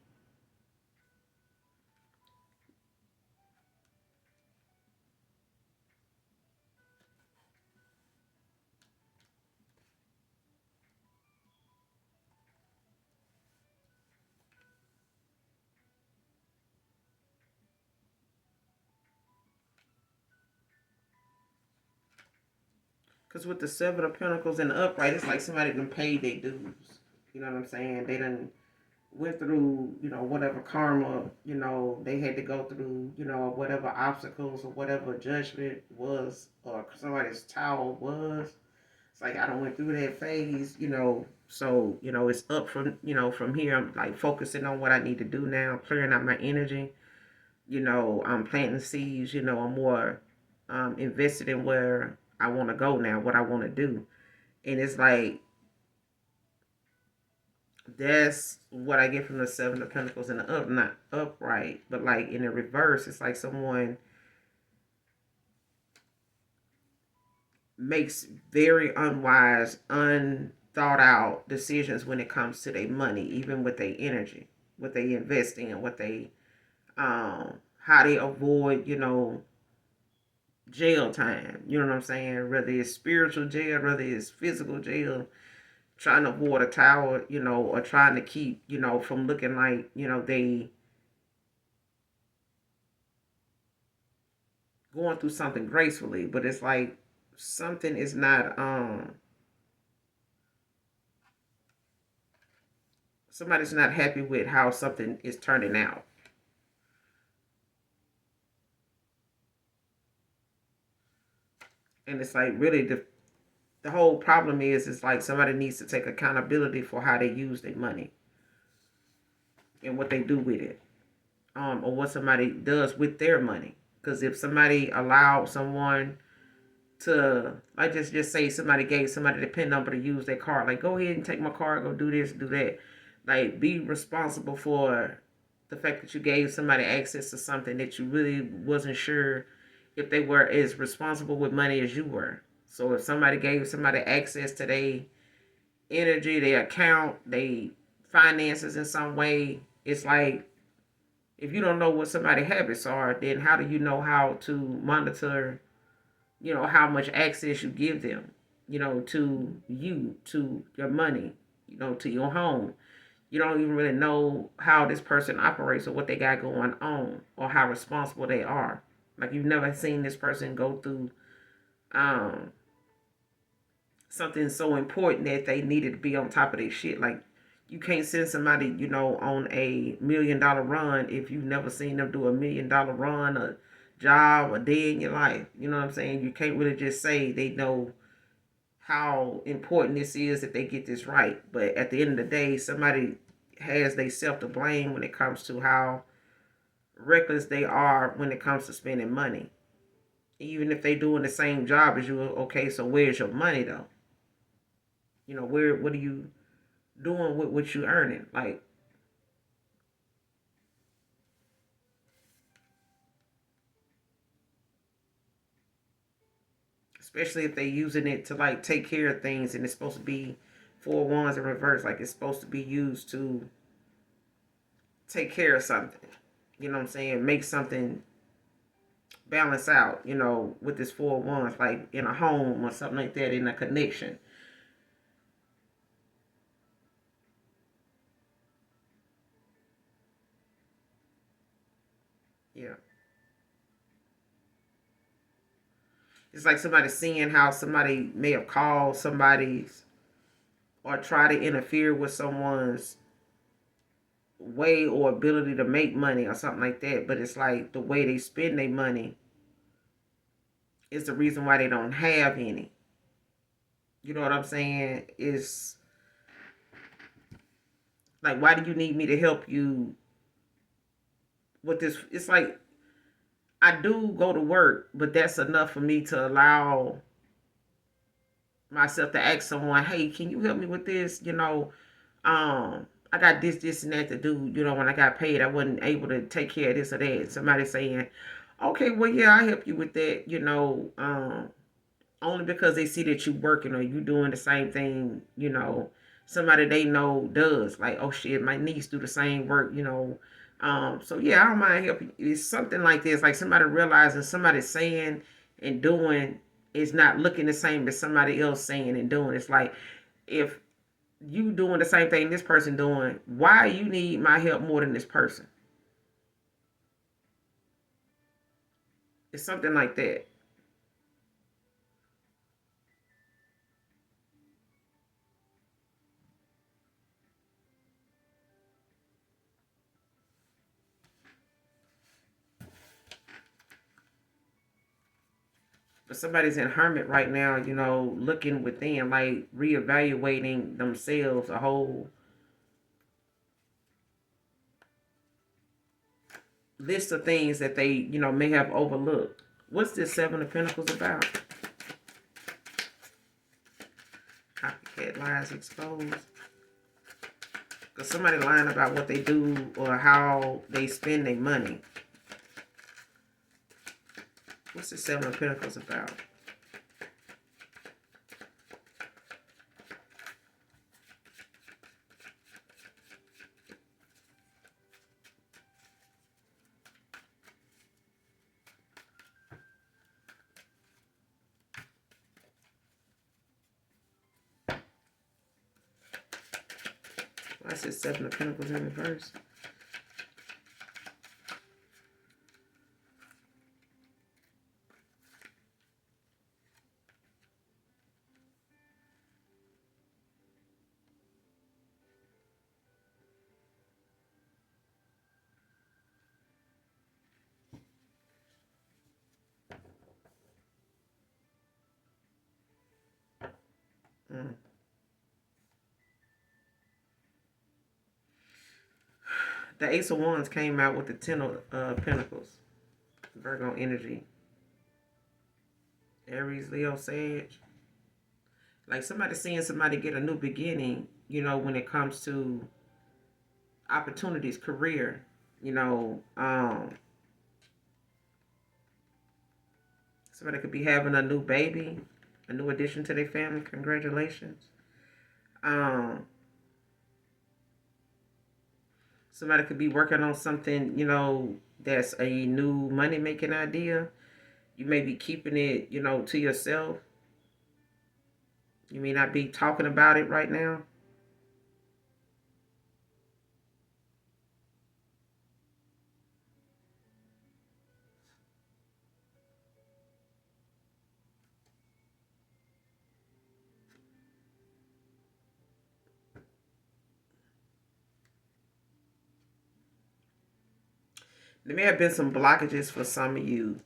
[SPEAKER 1] Because with the Seven of Pentacles and the upright, it's like somebody done paid their dues. You know what I'm saying? They done went through, whatever karma, they had to go through, whatever obstacles or whatever judgment was, or somebody's tower was. It's like I don't went through that phase, so, it's up from here. I'm like focusing on what I need to do now, clearing out my energy. I'm planting seeds, I'm more invested in where I want to go now, what I want to do. And it's like that's what I get from the Seven of Pentacles in the up, not upright, but like in the reverse. It's like someone makes very unwise, unthought out decisions when it comes to their money, even with their energy, what they invest in, what they how they avoid, jail time. You know what I'm saying? Whether it's spiritual jail, whether it's physical jail, trying to avoid a tower, or trying to keep, from looking like, they going through something gracefully, but it's like something is not somebody's not happy with how something is turning out. And it's like really the whole problem is like somebody needs to take accountability for how they use their money and what they do with it. Or what somebody does with their money. Because if somebody allowed someone to, like, just say somebody gave somebody the PIN number to use their card, like, go ahead and take my card, go do this, do that. Like, be responsible for the fact that you gave somebody access to something that you really wasn't sure if they were as responsible with money as you were. So if somebody gave somebody access to their energy, their account, they finances in some way. It's like, if you don't know what somebody's habits are, then how do you know how to monitor, how much access you give them, to your money, to your home. You don't even really know how this person operates or what they got going on or how responsible they are. Like, you've never seen this person go through um, something so important that they needed to be on top of their shit. Like, you can't send somebody, on $1 million run if you've never seen them do $1 million run, a job, a day in your life. You know what I'm saying? You can't really just say they know how important this is that they get this right. But at the end of the day, somebody has they self to blame when it comes to how reckless they are when it comes to spending money. Even if they doing the same job as you, okay, so where's your money though? What are you doing with what you earning? Like, especially if they using it to like take care of things and it's supposed to be four ones in reverse, like it's supposed to be used to take care of something. You know what I'm saying? Make something balance out, with this four ones, like in a home or something like that, in a connection. Yeah. It's like somebody seeing how somebody may have called somebody's or try to interfere with someone's way or ability to make money or something like that. But it's like the way they spend their money is the reason why they don't have any. You know what I'm saying? It's like, why do you need me to help you with this? It's like, I do go to work, but that's enough for me to allow myself to ask someone, hey, can you help me with this? I got this, and that to do. When I got paid, I wasn't able to take care of this or that. Somebody saying, okay, well, yeah, I help you with that, only because they see that you working or you doing the same thing, somebody they know does. Like, oh shit, my niece do the same work, so yeah, I don't mind helping. It's something like this, like somebody realizing somebody saying and doing is not looking the same as somebody else saying and doing. It's like, if you doing the same thing this person doing, why you need my help more than this person? It's something like that. But somebody's in hermit right now, looking within, like reevaluating themselves, a whole list of things that they, may have overlooked. What's this Seven of Pentacles about? Copycat lies exposed. Because somebody lying about what they do or how they spend their money. What's the Seven of Pentacles about? I said Seven of Pentacles in reverse. Mm. The Ace of Wands came out with the Ten of Pentacles. Virgo energy. Aries, Leo, Sage. Like, somebody seeing somebody get a new beginning, when it comes to opportunities, career, somebody could be having a new baby, a new addition to their family. Congratulations. Um, Somebody could be working on something, that's a new money making idea. You may be keeping it, to yourself. You may not be talking about it right now. There may have been some blockages for some of you,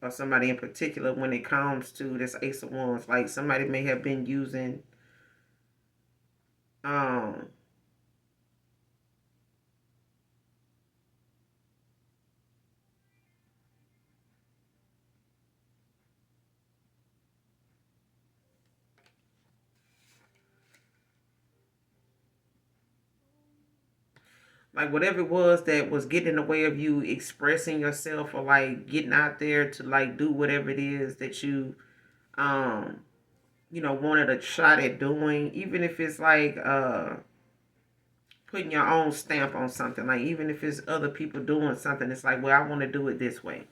[SPEAKER 1] or somebody in particular, when it comes to this Ace of Wands. Like somebody may have been using um like whatever it was that was getting in the way of you expressing yourself, or like getting out there to like do whatever it is that you um wanted a shot at doing, even if it's like putting your own stamp on something. Like even if it's other people doing something, it's like, well, I want to do it this way.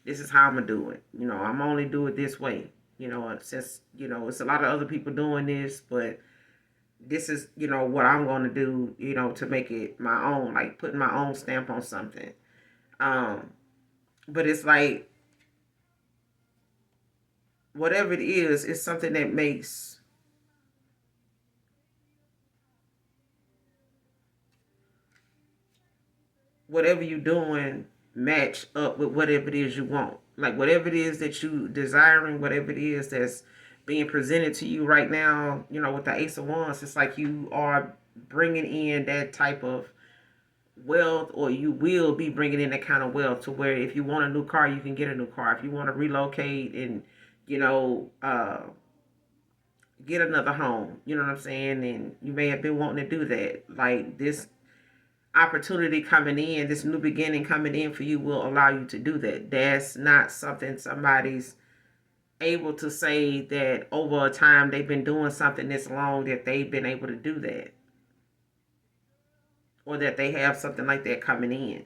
[SPEAKER 1] This is how I'm gonna do it. I'm only do it this way. Since it's a lot of other people doing this, but this is what I'm gonna do. To make it my own, like putting my own stamp on something. Um, but it's like whatever it is, it's something that makes whatever you're doing match up with whatever it is you want. Like whatever it is that you desiring, whatever it is that's being presented to you right now, with the Ace of Wands, it's like you are bringing in that type of wealth, or you will be bringing in that kind of wealth to where if you want a new car, you can get a new car. If you want to relocate and, you know, uh, get another home, you know what I'm saying? And you may have been wanting to do that. Like this opportunity coming in, this new beginning coming in for you will allow you to do that. That's not something somebody's able to say that over a time they've been doing something this long that they've been able to do that, or that they have something like that coming in.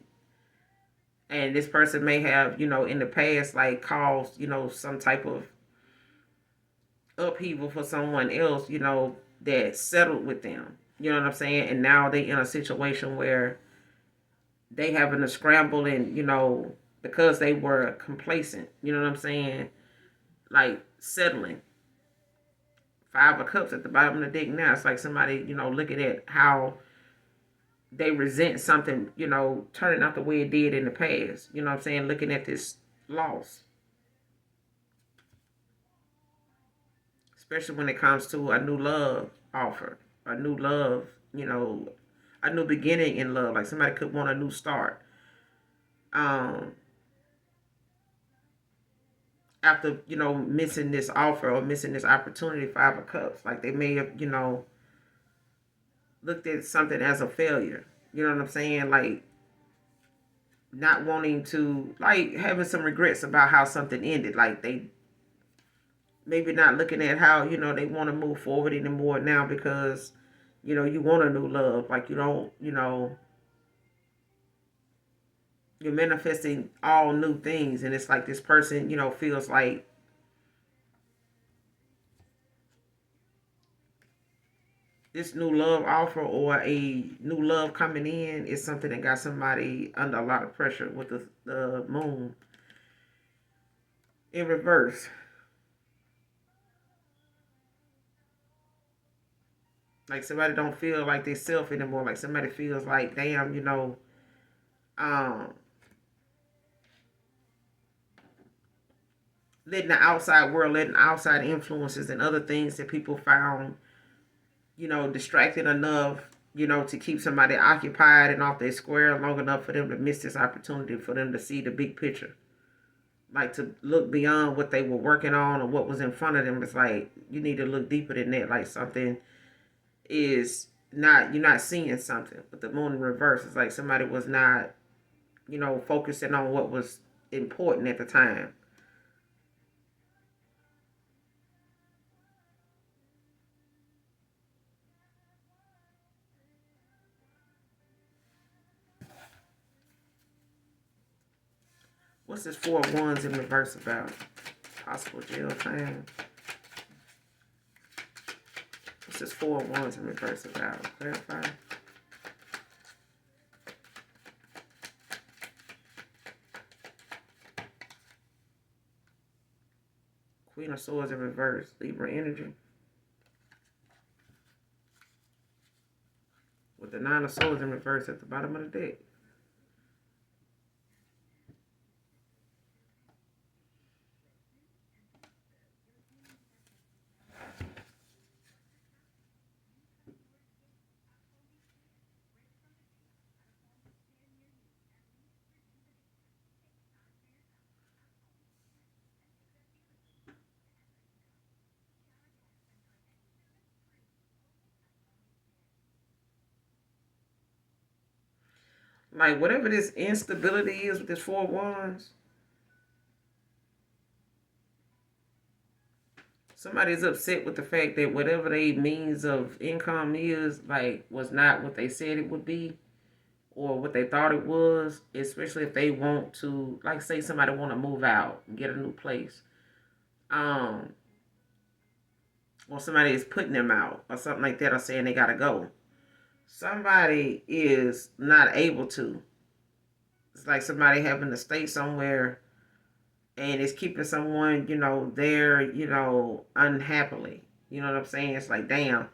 [SPEAKER 1] And this person may have, in the past, like caused, some type of upheaval for someone else, that settled with them. You know what I'm saying? And now they in a situation where they having to scramble, and because they were complacent, you know what I'm saying, like settling. Five of Cups at the bottom of the deck now. It's like somebody, looking at how they resent something, turning out the way it did in the past. You know what I'm saying? Looking at this loss, especially when it comes to a new love offer, a new love, a new beginning in love. Like somebody could want a new start. Um, After missing this offer or missing this opportunity, Five of Cups, like they may have looked at something as a failure. You know what I'm saying? Like not wanting to, like having some regrets about how something ended. Like they maybe not looking at how they want to move forward anymore now, because you want a new love. Like you don't, you're manifesting all new things, and it's like this person feels like this new love offer or a new love coming in is something that got somebody under a lot of pressure, with the moon in reverse. Like somebody don't feel like they self anymore. Like somebody feels like, damn, um, letting the outside world, letting outside influences and other things that people found, distracting enough, to keep somebody occupied and off their square long enough for them to miss this opportunity, for them to see the big picture. Like to look beyond what they were working on or what was in front of them. It's like you need to look deeper than that. Like something is not, you're not seeing something. But the moon in reverse is like somebody was not, focusing on what was important at the time. What's this 4 of Wands in reverse about? Possible jail time. What's this 4 of Wands in reverse about? Clarify. Queen of Swords in reverse. Libra energy. With the 9 of Swords in reverse at the bottom of the deck. Like, whatever this instability is with this 4 of Wands, somebody's upset with the fact that whatever their means of income is, like, was not what they said it would be or what they thought it was, especially if they want to, like, say somebody want to move out and get a new place. Or somebody is putting them out or something like that, or saying they got to go. Somebody is not able to. It's like somebody having to stay somewhere and it's keeping someone, there, unhappily. You know what I'm saying? It's like, damn,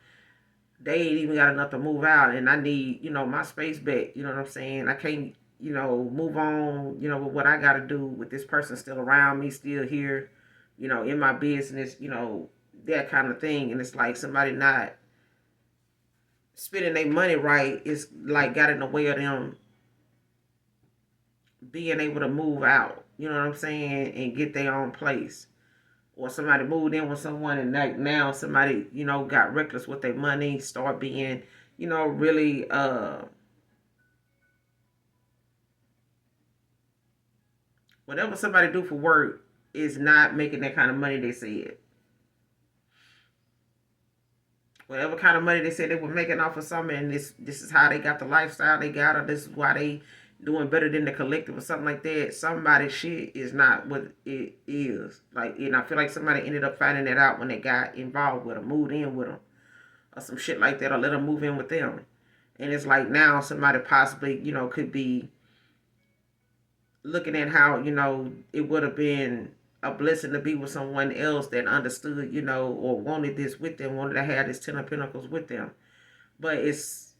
[SPEAKER 1] they ain't even got enough to move out and I need, my space back. You know what I'm saying? I can't, move on, with what I got to do with this person still around me, still here, in my business, that kind of thing. And it's like somebody not spending their money right is like got in the way of them being able to move out, you know what I'm saying, and get their own place. Or somebody moved in with someone and like now somebody, got reckless with their money, start being, really whatever somebody do for work is not making that kind of money they said. Whatever kind of money they said they were making off of something, and this is how they got the lifestyle they got, or this is why they doing better than the collective or something like that. Somebody's shit is not what it is. Like, and I feel like somebody ended up finding that out when they got involved with them, moved in with them, or some shit like that, or let them move in with them. And it's like now somebody possibly, could be looking at how, it would have been a blessing to be with someone else that understood, or wanted this with them, wanted to have this 10 of Pentacles with them. But it's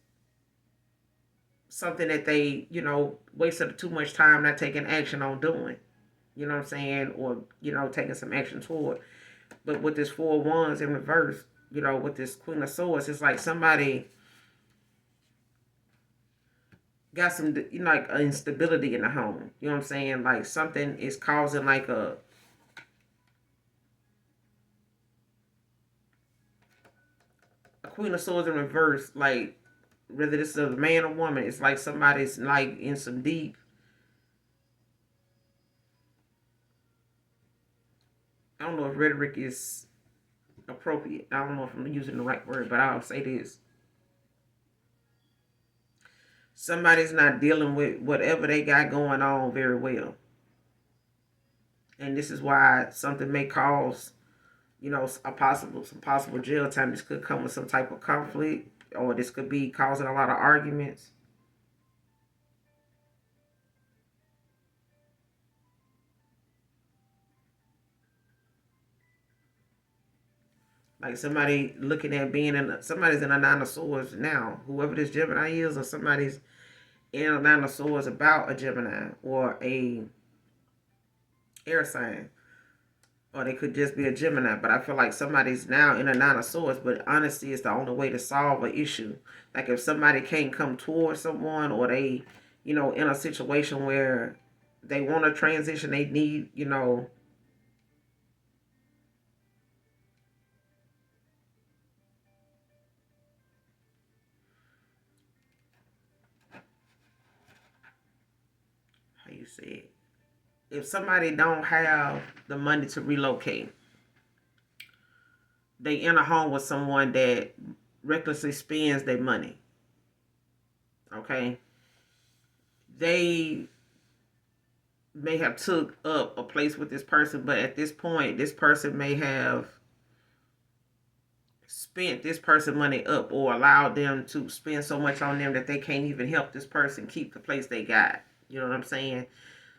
[SPEAKER 1] something that they, wasted too much time not taking action on doing. You know what I'm saying? Or, taking some action toward. But with this 4 of Wands in reverse, with this Queen of Swords, it's like somebody got some, like instability in the home. You know what I'm saying? Like something is causing like a Queen of Swords in reverse, like whether this is a man or woman, it's like somebody's like in some deep, I don't know if rhetoric is appropriate. I don't know if I'm using the right word, but I'll say this. Somebody's not dealing with whatever they got going on very well. And this is why something may cause, some possible jail time. This could come with some type of conflict, or this could be causing a lot of arguments. Like somebody looking at being somebody's in a 9 of Swords now. Whoever this Gemini is, or somebody's in a 9 of Swords about a Gemini or a air sign. Or they could just be a Gemini. But I feel like somebody's now in a 9 of Swords, but honesty is the only way to solve an issue. Like if somebody can't come towards someone, or they, in a situation where they want to transition, they need, how you say it? If somebody don't have the money to relocate, they in a home with someone that recklessly spends their money. Okay? They may have took up a place with this person, but at this point, this person may have spent this person money up or allowed them to spend so much on them that they can't even help this person keep the place they got. You know what I'm saying?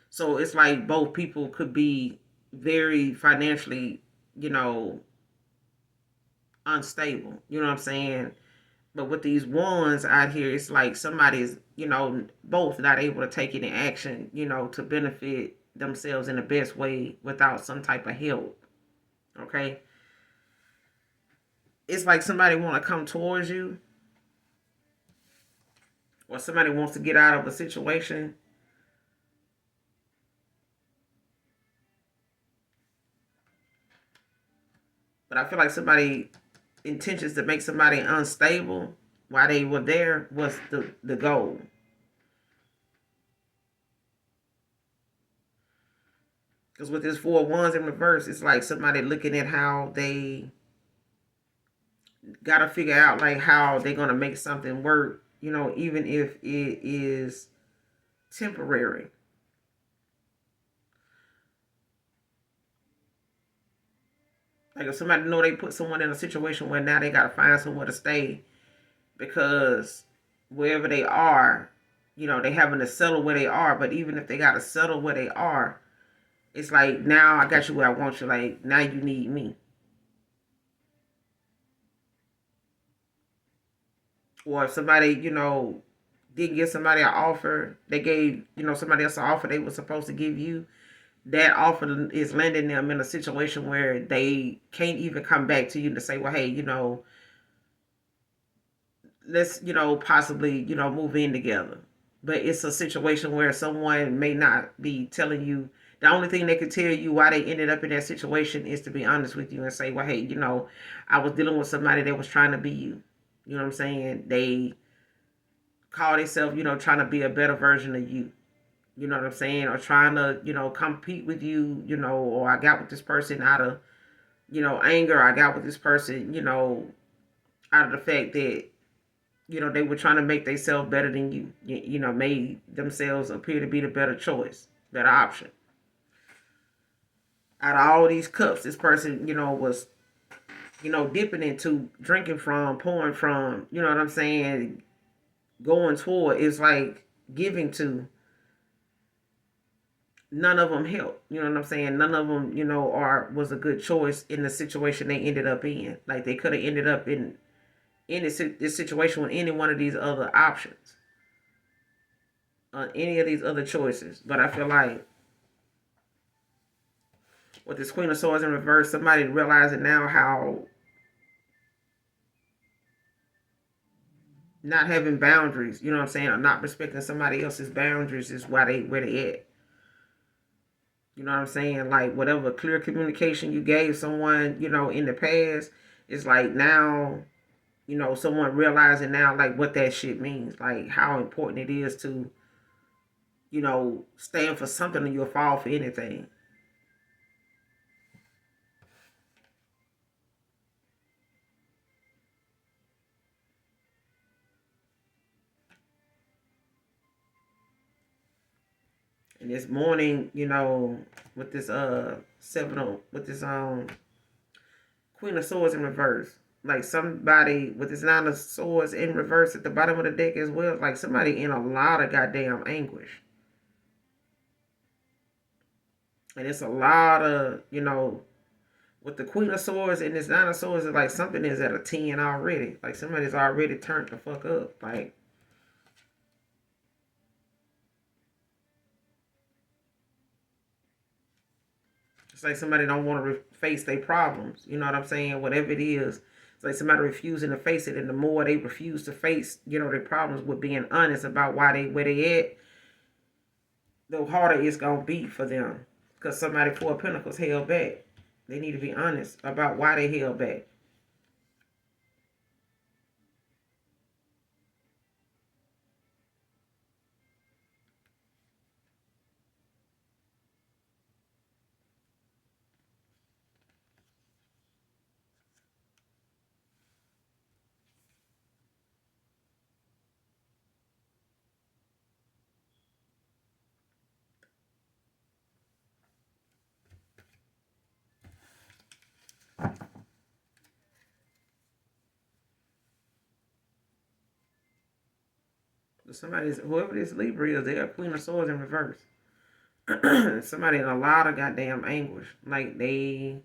[SPEAKER 1] So it's like both people could be very financially, you know, unstable. You know what I'm saying? But with these ones out here, it's like somebody's, both not able to take any action, to benefit themselves in the best way without some type of help. Okay? It's like somebody want to come towards you, or somebody wants to get out of a situation, but I feel like somebody intentions to make somebody unstable while they were there was the goal. Because with this 4 of Wands in reverse, it's like somebody looking at how they got to figure out like how they're going to make something work, even if it is temporary. Like if somebody know they put someone in a situation where now they got to find somewhere to stay because wherever they are, they having to settle where they are. But even if they got to settle where they are, it's like now I got you where I want you. Like now you need me. Or if somebody, didn't give somebody an offer, they gave, somebody else an offer they were supposed to give you. That offer is landing them in a situation where they can't even come back to you to say, well, hey, let's, possibly, move in together. But it's a situation where someone may not be telling you. The only thing they could tell you why they ended up in that situation is to be honest with you and say, well, hey, I was dealing with somebody that was trying to be you. You know what I'm saying? They call themselves, trying to be a better version of you. You know what I'm saying? Or trying to, compete with you, or I got with this person out of, anger. I got with this person, out of the fact that, they were trying to make themselves better than you. Made themselves appear to be the better choice, better option. Out of all these cups, this person, was, dipping into, drinking from, pouring from, you know what I'm saying? Going toward is like giving to. None of them help. You know what I'm saying? None of them, was a good choice in the situation they ended up in. Like they could have ended up in this situation with any one of these other options, any of these other choices. But I feel like with this Queen of Swords in reverse, somebody realizing now how not having boundaries, you know what I'm saying, or not respecting somebody else's boundaries is where they at. You know what I'm saying? Like whatever clear communication you gave someone, in the past, it's like now, someone realizing now like what that shit means, like how important it is to, stand for something and you'll fall for anything. And this morning, with this with this Queen of Swords in reverse. Like somebody with this Nine of Swords in reverse at the bottom of the deck as well. Like somebody in a lot of goddamn anguish. And it's a lot of, with the Queen of Swords and this Nine of Swords, it's like something is at a 10 already. Like somebody's already turned the fuck up. Like it's like somebody don't want to face their problems. You know what I'm saying? Whatever it is. It's like somebody refusing to face it. And the more they refuse to face, their problems with being honest about where they at, the harder it's going to be for them. Because somebody 4 of Pentacles held back. They need to be honest about why they held back. Whoever this Libra is, they are Queen of Swords in reverse. Somebody in a lot of goddamn anguish. Like they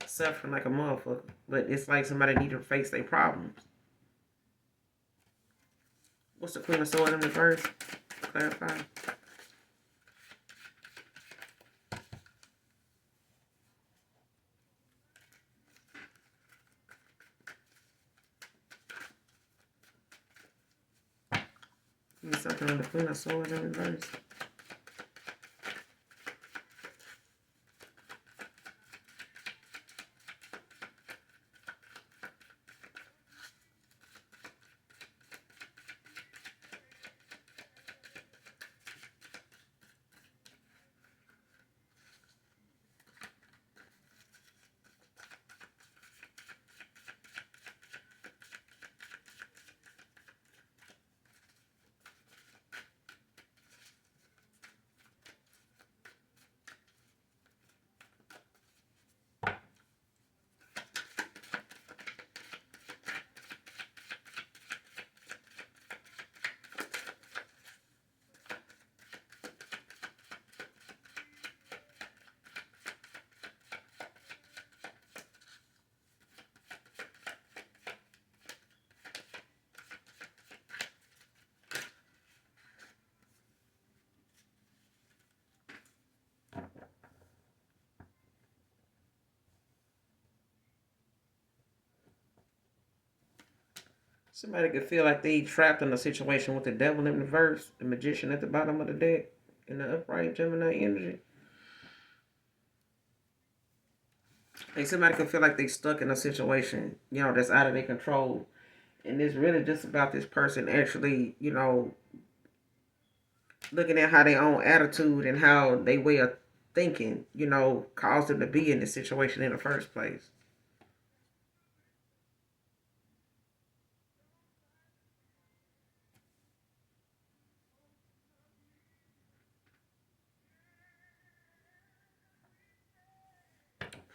[SPEAKER 1] suffering like a motherfucker. But it's like somebody need to face their problems. What's the Queen of Swords in reverse? Clarify. Give me something on the Queen of Swords in reverse. Somebody could feel like they trapped in a situation with the devil in reverse, the magician at the bottom of the deck, and the upright Gemini energy. Like somebody could feel like they stuck in a situation, that's out of their control. And it's really just about this person actually, looking at how their own attitude and how they way of thinking, caused them to be in this situation in the first place.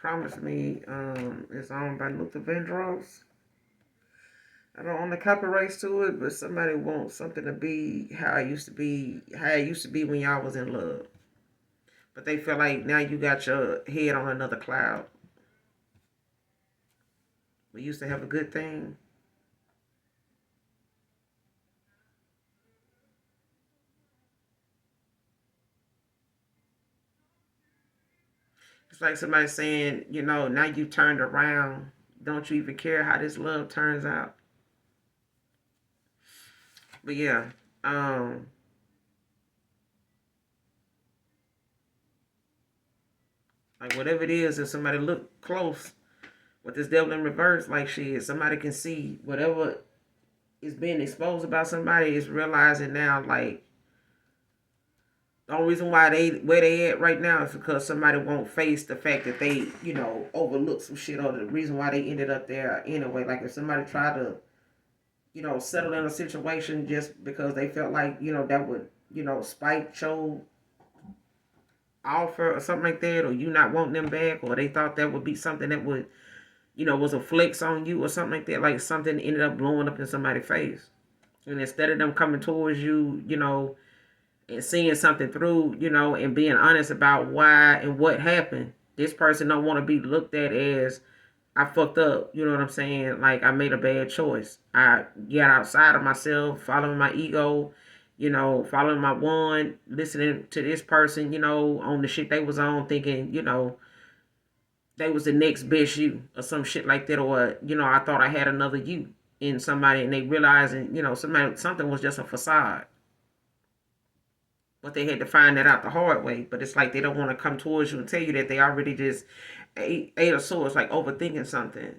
[SPEAKER 1] Promise Me is owned by Luther Vandross. I don't own the copyrights to it, but somebody wants something to be how it used to be when y'all was in love. But they feel like now you got your head on another cloud. We used to have a good thing. It's like somebody saying, now you turned around. Don't you even care how this love turns out? But yeah, like whatever it is, if somebody look close with this devil in reverse, like shit, somebody can see whatever is being exposed about somebody is realizing now, like the only reason why where they at right now is because somebody won't face the fact that they, overlooked some shit, or the reason why they ended up there anyway. Like if somebody tried to, settle in a situation just because they felt like, that would, spite your offer or something like that, or you not wanting them back, or they thought that would be something that would, was a flex on you or something like that, like something ended up blowing up in somebody's face. And instead of them coming towards you, and seeing something through, and being honest about why and what happened, this person don't want to be looked at as I fucked up. You know what I'm saying? Like I made a bad choice. I got outside of myself, following my ego, following my one, listening to this person, on the shit they was on, thinking, they was the next best you or some shit like that, or I thought I had another you in somebody, and they realizing, something was just a facade. But they had to find that out the hard way. But it's like they don't want to come towards you and tell you that they already just ate a source, like overthinking something,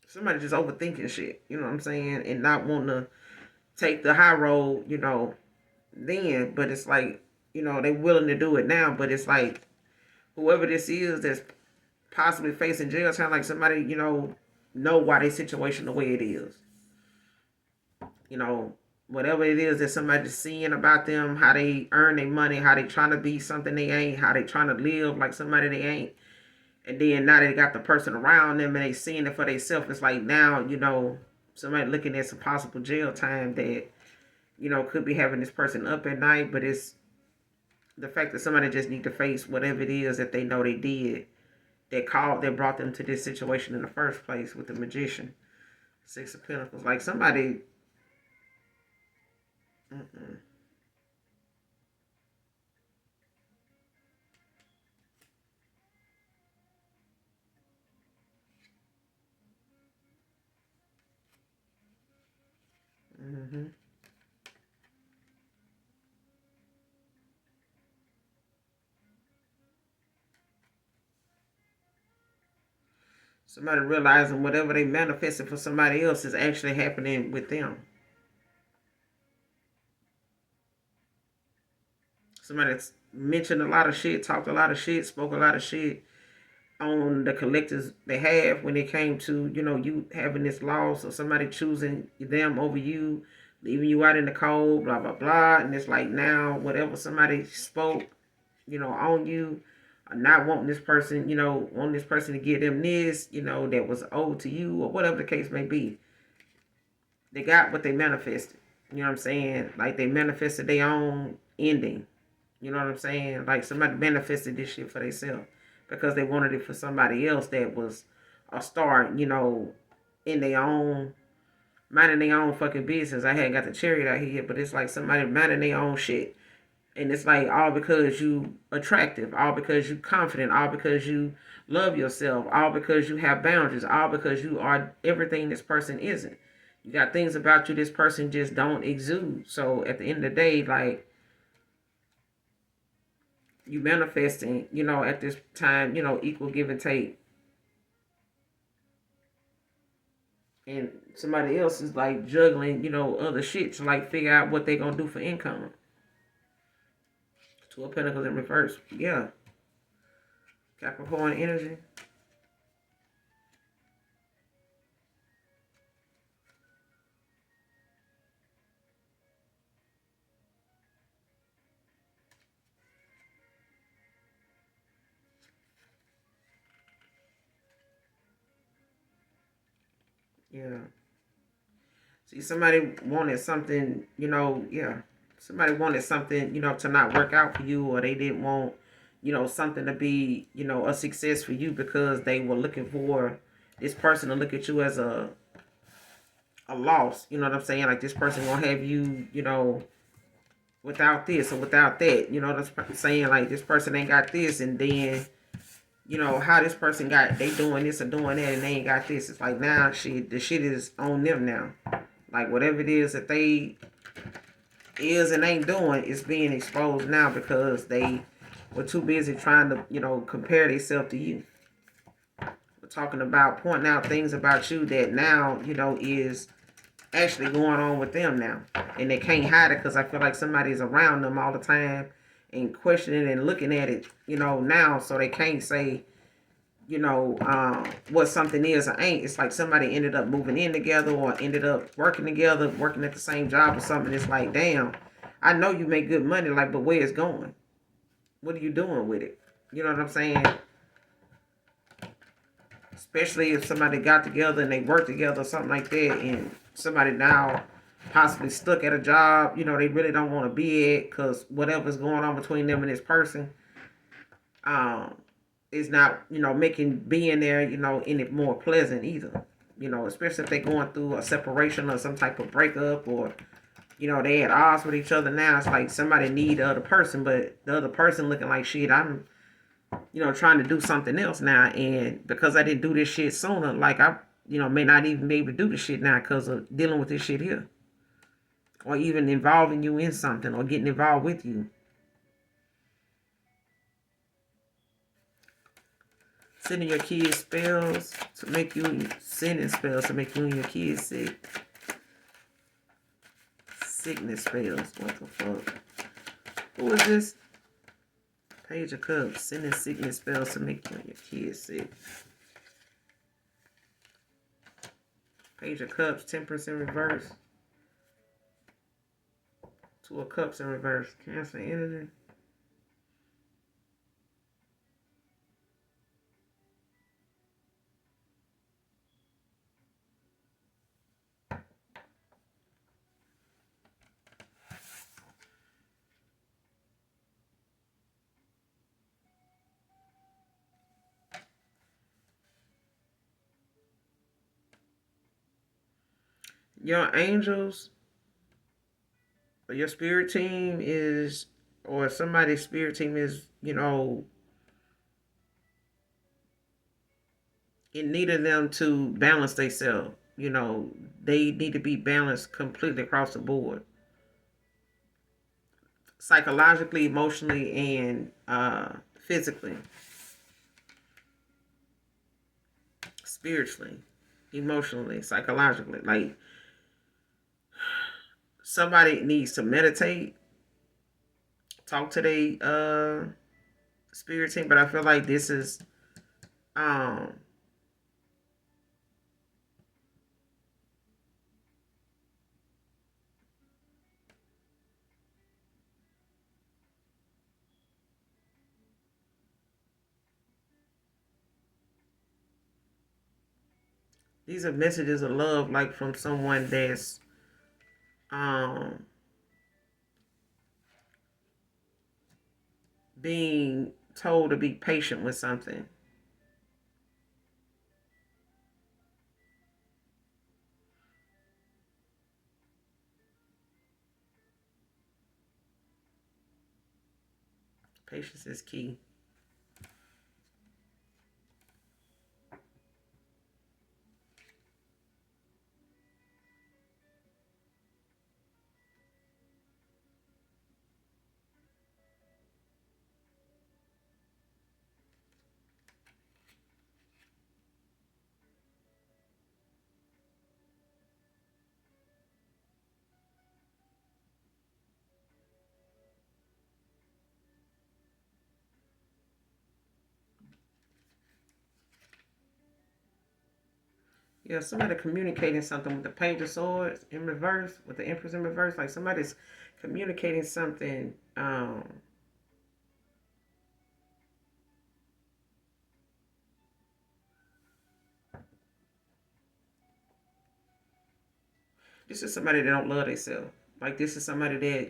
[SPEAKER 1] somebody just overthinking shit, you know what I'm saying, and not wanting to take the high road, then. But it's like, they willing to do it now. But it's like whoever this is that's possibly facing jail time, like somebody, know why their situation the way it is. whatever it is that somebody's seeing about them, how they earn their money, how they trying to be something they ain't, how they trying to live like somebody they ain't. And then now they got the person around them and they seeing it for themselves. It's like now, somebody looking at some possible jail time that, could be having this person up at night, but it's the fact that somebody just need to face whatever it is that they know they did that brought them to this situation in the first place with the magician. Six of Pentacles. Like somebody. Mm-mm. Mm-hmm. Somebody realizing whatever they manifested for somebody else is actually happening with them. Somebody that's mentioned a lot of shit, talked a lot of shit, spoke a lot of shit on the collective's behalf when it came to, you having this loss or somebody choosing them over you, leaving you out in the cold, blah, blah, blah. And it's like now, whatever somebody spoke, on you, not wanting this person, wanting this person to give them this, that was owed to you or whatever the case may be. They got what they manifested. You know what I'm saying? Like they manifested their own ending. You know what I'm saying? Like somebody manifested this shit for themselves because they wanted it for somebody else that was a star, in their own, minding their own fucking business. I hadn't got the chariot out here, but it's like somebody minding their own shit. And it's like all because you attractive, all because you confident, all because you love yourself, all because you have boundaries, all because you are everything this person isn't. You got things about you this person just don't exude. So at the end of the day, like you manifesting, at this time, equal give and take. And somebody else is like juggling, other shit to like figure out what they gonna do for income. Two of Pentacles in reverse. Yeah. Capricorn energy. Yeah. See, somebody wanted something, yeah. Somebody wanted something, to not work out for you, or they didn't want, something to be, a success for you because they were looking for this person to look at you as a loss. You know what I'm saying? Like this person gonna have you, without this or without that. You know what I'm saying? Like this person ain't got this, and then how this person got they doing this or doing that, and they ain't got this. It's like now the shit is on them now. Like whatever it is that they is and ain't doing is being exposed now because they were too busy trying to, compare themselves to you. We're talking about pointing out things about you that now, is actually going on with them now. And they can't hide it because I feel like somebody's around them all the time and questioning and looking at it, now, so they can't say, what something is or ain't. It's like somebody ended up moving in together or ended up working together, working at the same job or something. It's like, damn, I know you make good money, like, but where it's going? What are you doing with it? You know what I'm saying? Especially if somebody got together and they worked together or something like that, and somebody now possibly stuck at a job, they really don't want to be at because whatever's going on between them and this person, um, is not, making being there, any more pleasant either. Especially if they're going through a separation or some type of breakup, or, they at odds with each other now. It's like somebody need the other person, but the other person looking like shit. I'm, trying to do something else now. And because I didn't do this shit sooner, like I, may not even be able to do this shit now because of dealing with this shit here. Or even involving you in something or getting involved with you. Sending your kids spells to make you, sending spells to make you and your kids sick. Sickness spells. What the fuck? Who is this? Page of Cups. Sending sickness spells to make you and your kids sick. Page of Cups. Temperance in reverse. Two of Cups in reverse. Cancer energy. Your angels, or your spirit team is, or somebody's spirit team is, in need of them to balance themselves. They need to be balanced completely across the board, psychologically, emotionally, and physically, spiritually, emotionally, psychologically. Like, somebody needs to meditate, talk to their spirit team, but I feel like this is um these are messages of love, like from someone that's um being told to be patient with something. Patience is key. Yeah, somebody communicating something with the Page of Swords in reverse, with the Empress in reverse. Like, somebody's communicating something. This is somebody that don't love themselves. Like, this is somebody that,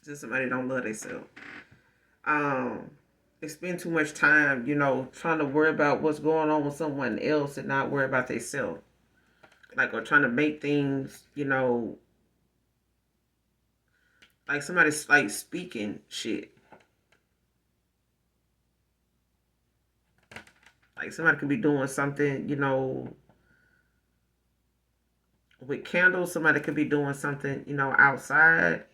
[SPEAKER 1] this is somebody that don't love themselves. They spend too much time, trying to worry about what's going on with someone else and not worry about themselves. Like, or trying to make things, like somebody's like speaking shit. Like, somebody could be doing something, with candles. Somebody could be doing something, outside.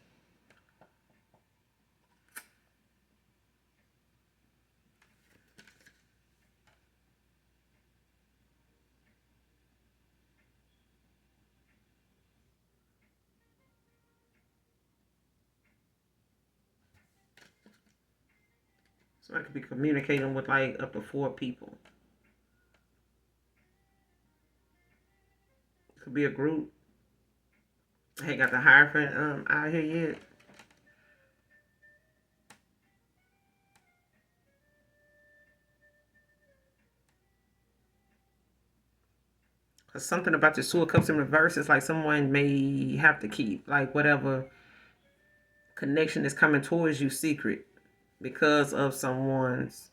[SPEAKER 1] Somebody could be communicating with like up to 4 people. Could be a group. I ain't got the Hierophant out here yet. Cause something about the Two of Cups in reverse is like someone may have to keep like whatever connection is coming towards you secret because of someone's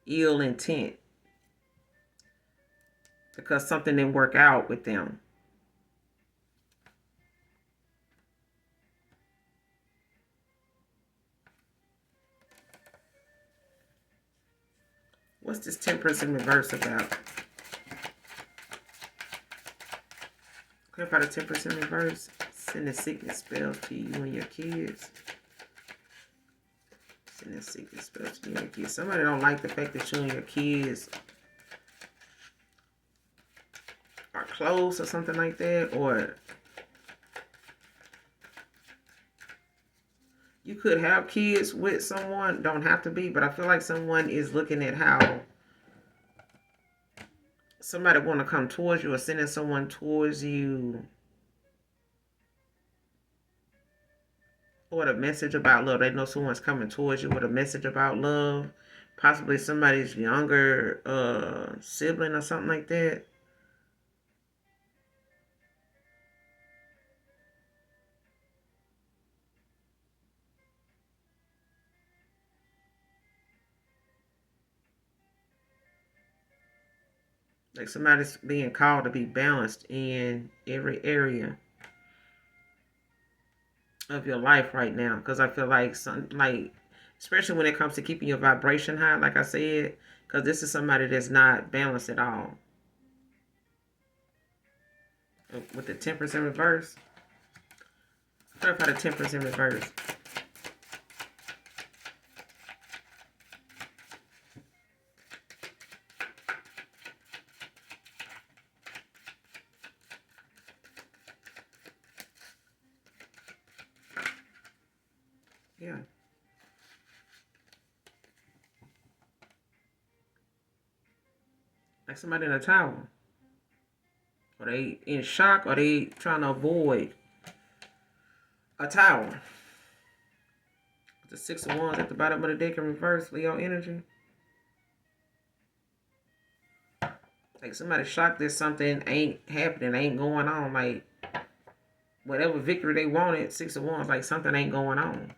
[SPEAKER 1] ill intent. Because something didn't work out with them. What's this Temperance in reverse about? Clarify the Temperance in reverse. Sending sickness spells to you and your kids. Sending sickness spells to you and your kids. Somebody don't like the fact that you and your kids are close or something like that. Or You could have kids with someone, don't have to be, but I feel like someone is looking at how somebody want to come towards you or sending someone towards you, or a message about love. They know someone's coming towards you with a message about love. Possibly somebody's younger sibling or something like that. Like somebody's being called to be balanced in every area of your life right now. Because I feel like especially when it comes to keeping your vibration high, like I said, because this is somebody that's not balanced at all. With the Temperance in reverse. Clarify the Temperance in reverse. Yeah. Like somebody in a tower. Or they in shock, or they trying to avoid a tower. The Six of Wands at the bottom of the deck in reverse, Leo energy. Like somebody shocked that something ain't happening, ain't going on. Like whatever victory they wanted, Six of Wands, like something ain't going on.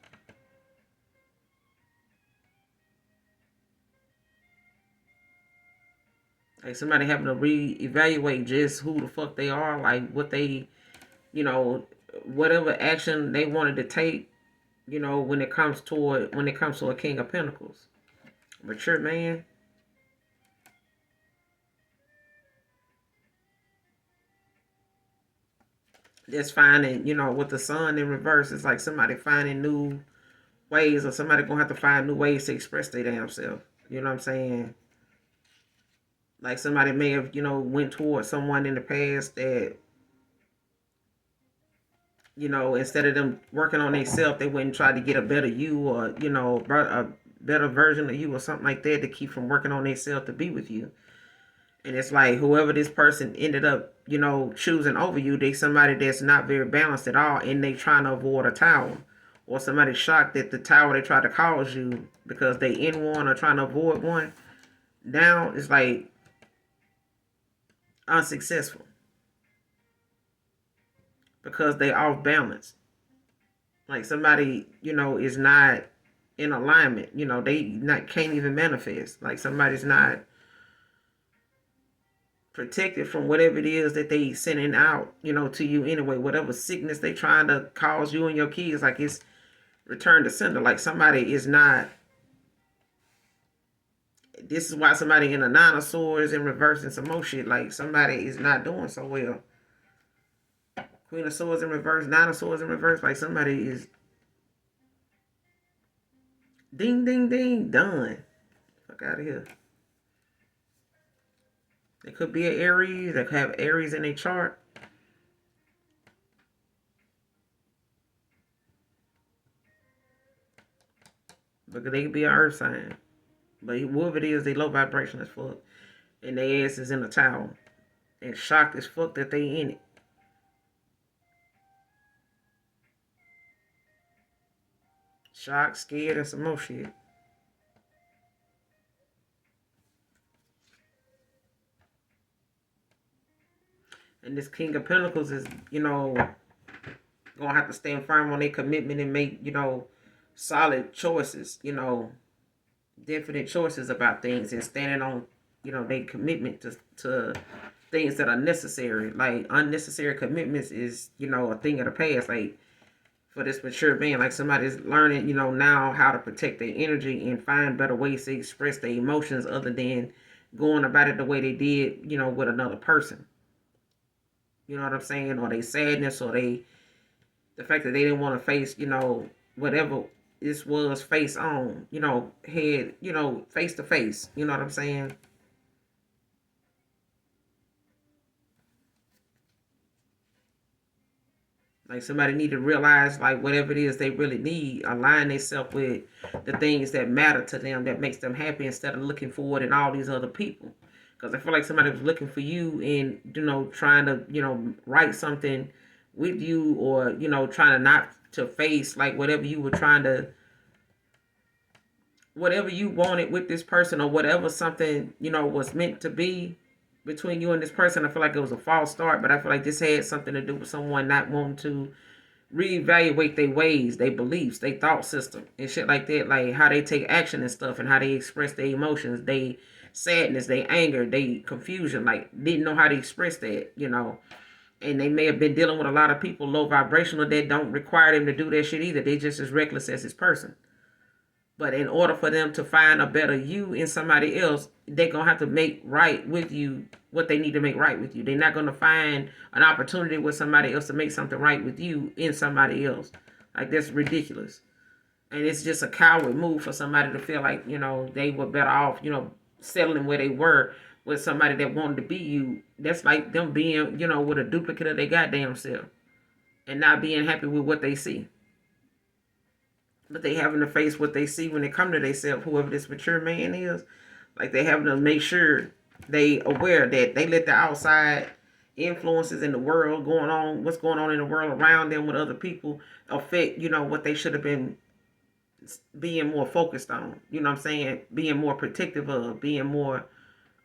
[SPEAKER 1] Like somebody having to reevaluate just who the fuck they are, like what they, whatever action they wanted to take, when it comes to a King of Pentacles. Mature man. That's finding, with the Sun in reverse, it's like somebody finding new ways, or somebody gonna have to find new ways to express their damn self. You know what I'm saying? Like somebody may have, went towards someone in the past that, instead of them working on themselves, they went and tried to get a better you, or, a better version of you or something like that, to keep from working on themselves to be with you. And it's like whoever this person ended up, choosing over you, they somebody that's not very balanced at all, and they trying to avoid a tower. Or somebody shocked that the tower they tried to cause you because they in one or trying to avoid one. Now it's like unsuccessful because they off balance. Like somebody, is not in alignment. They not can't even manifest. Like somebody's not protected from whatever it is that they sending out, to you anyway. Whatever sickness they trying to cause you and your kids, like it's return to sender. Like somebody is not. This is why somebody in a Nine of Swords in reverse and some more shit. Like somebody is not doing so well. Queen of Swords in reverse, Nine of Swords in reverse. Like somebody is ding, ding, ding, done. Fuck out of here. It could be an Aries. They could have Aries in their chart. But they could be an earth sign. But whoever it is, they low vibration as fuck. And their ass is in a towel. And shocked as fuck that they in it. Shocked, scared, and some more shit. And this King of Pentacles is, gonna have to stand firm on their commitment and make, solid choices, definite choices about things, and standing on, their commitment to things that are necessary. Like unnecessary commitments is, a thing of the past. Like for this mature man, like somebody's learning, now how to protect their energy and find better ways to express their emotions other than going about it the way they did, with another person. You know what I'm saying? Or they sadness, or the fact that they didn't want to face, whatever this was face on, head, face to face. You know what I'm saying? Like somebody need to realize like whatever it is they really need, align themselves with the things that matter to them, that makes them happy, instead of looking for it in all these other people. Because I feel like somebody was looking for you and, trying to, write something with you, or, trying to not to face like whatever you were trying to, whatever you wanted with this person, or whatever something, was meant to be between you and this person. I feel like it was a false start, but I feel like this had something to do with someone not wanting to reevaluate their ways, their beliefs, their thought system, and shit like that. Like how they take action and stuff, and how they express their emotions, they sadness, they anger, they confusion. Like didn't know how to express that, And they may have been dealing with a lot of people low vibrational that don't require them to do that shit either. They just as reckless as this person. But in order for them to find a better you in somebody else, they're going to have to make right with you what they need to make right with you. They're not going to find an opportunity with somebody else to make something right with you in somebody else. Like, that's ridiculous. And it's just a coward move for somebody to feel like, they were better off, settling where they were with somebody that wanted to be you. That's like them being, with a duplicate of their goddamn self and not being happy with what they see. But they having to face what they see when they come to themselves, whoever this mature man is. Like they having to make sure they aware that they let the outside influences in the world going on, what's going on in the world around them with other people, affect, what they should have been being more focused on. You know what I'm saying? Being more protective of, being more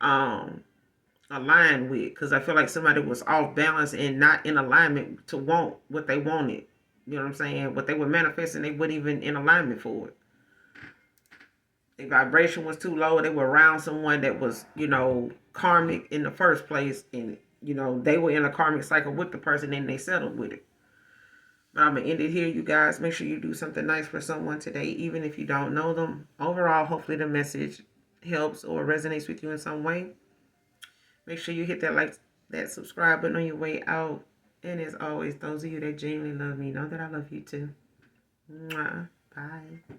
[SPEAKER 1] aligned with. Because I feel like somebody was off balance and not in alignment to want what they wanted. You know what I'm saying? What they were manifesting, they weren't even in alignment for it. Their vibration was too low. They were around someone that was, karmic in the first place. And, they were in a karmic cycle with the person and they settled with it. But I'm going to end it here, you guys. Make sure you do something nice for someone today, even if you don't know them. Overall, hopefully the message helps or resonates with you in some way. Make sure you hit that subscribe button on your way out. And as always, those of you that genuinely love me, know that I love you too. Mwah. Bye.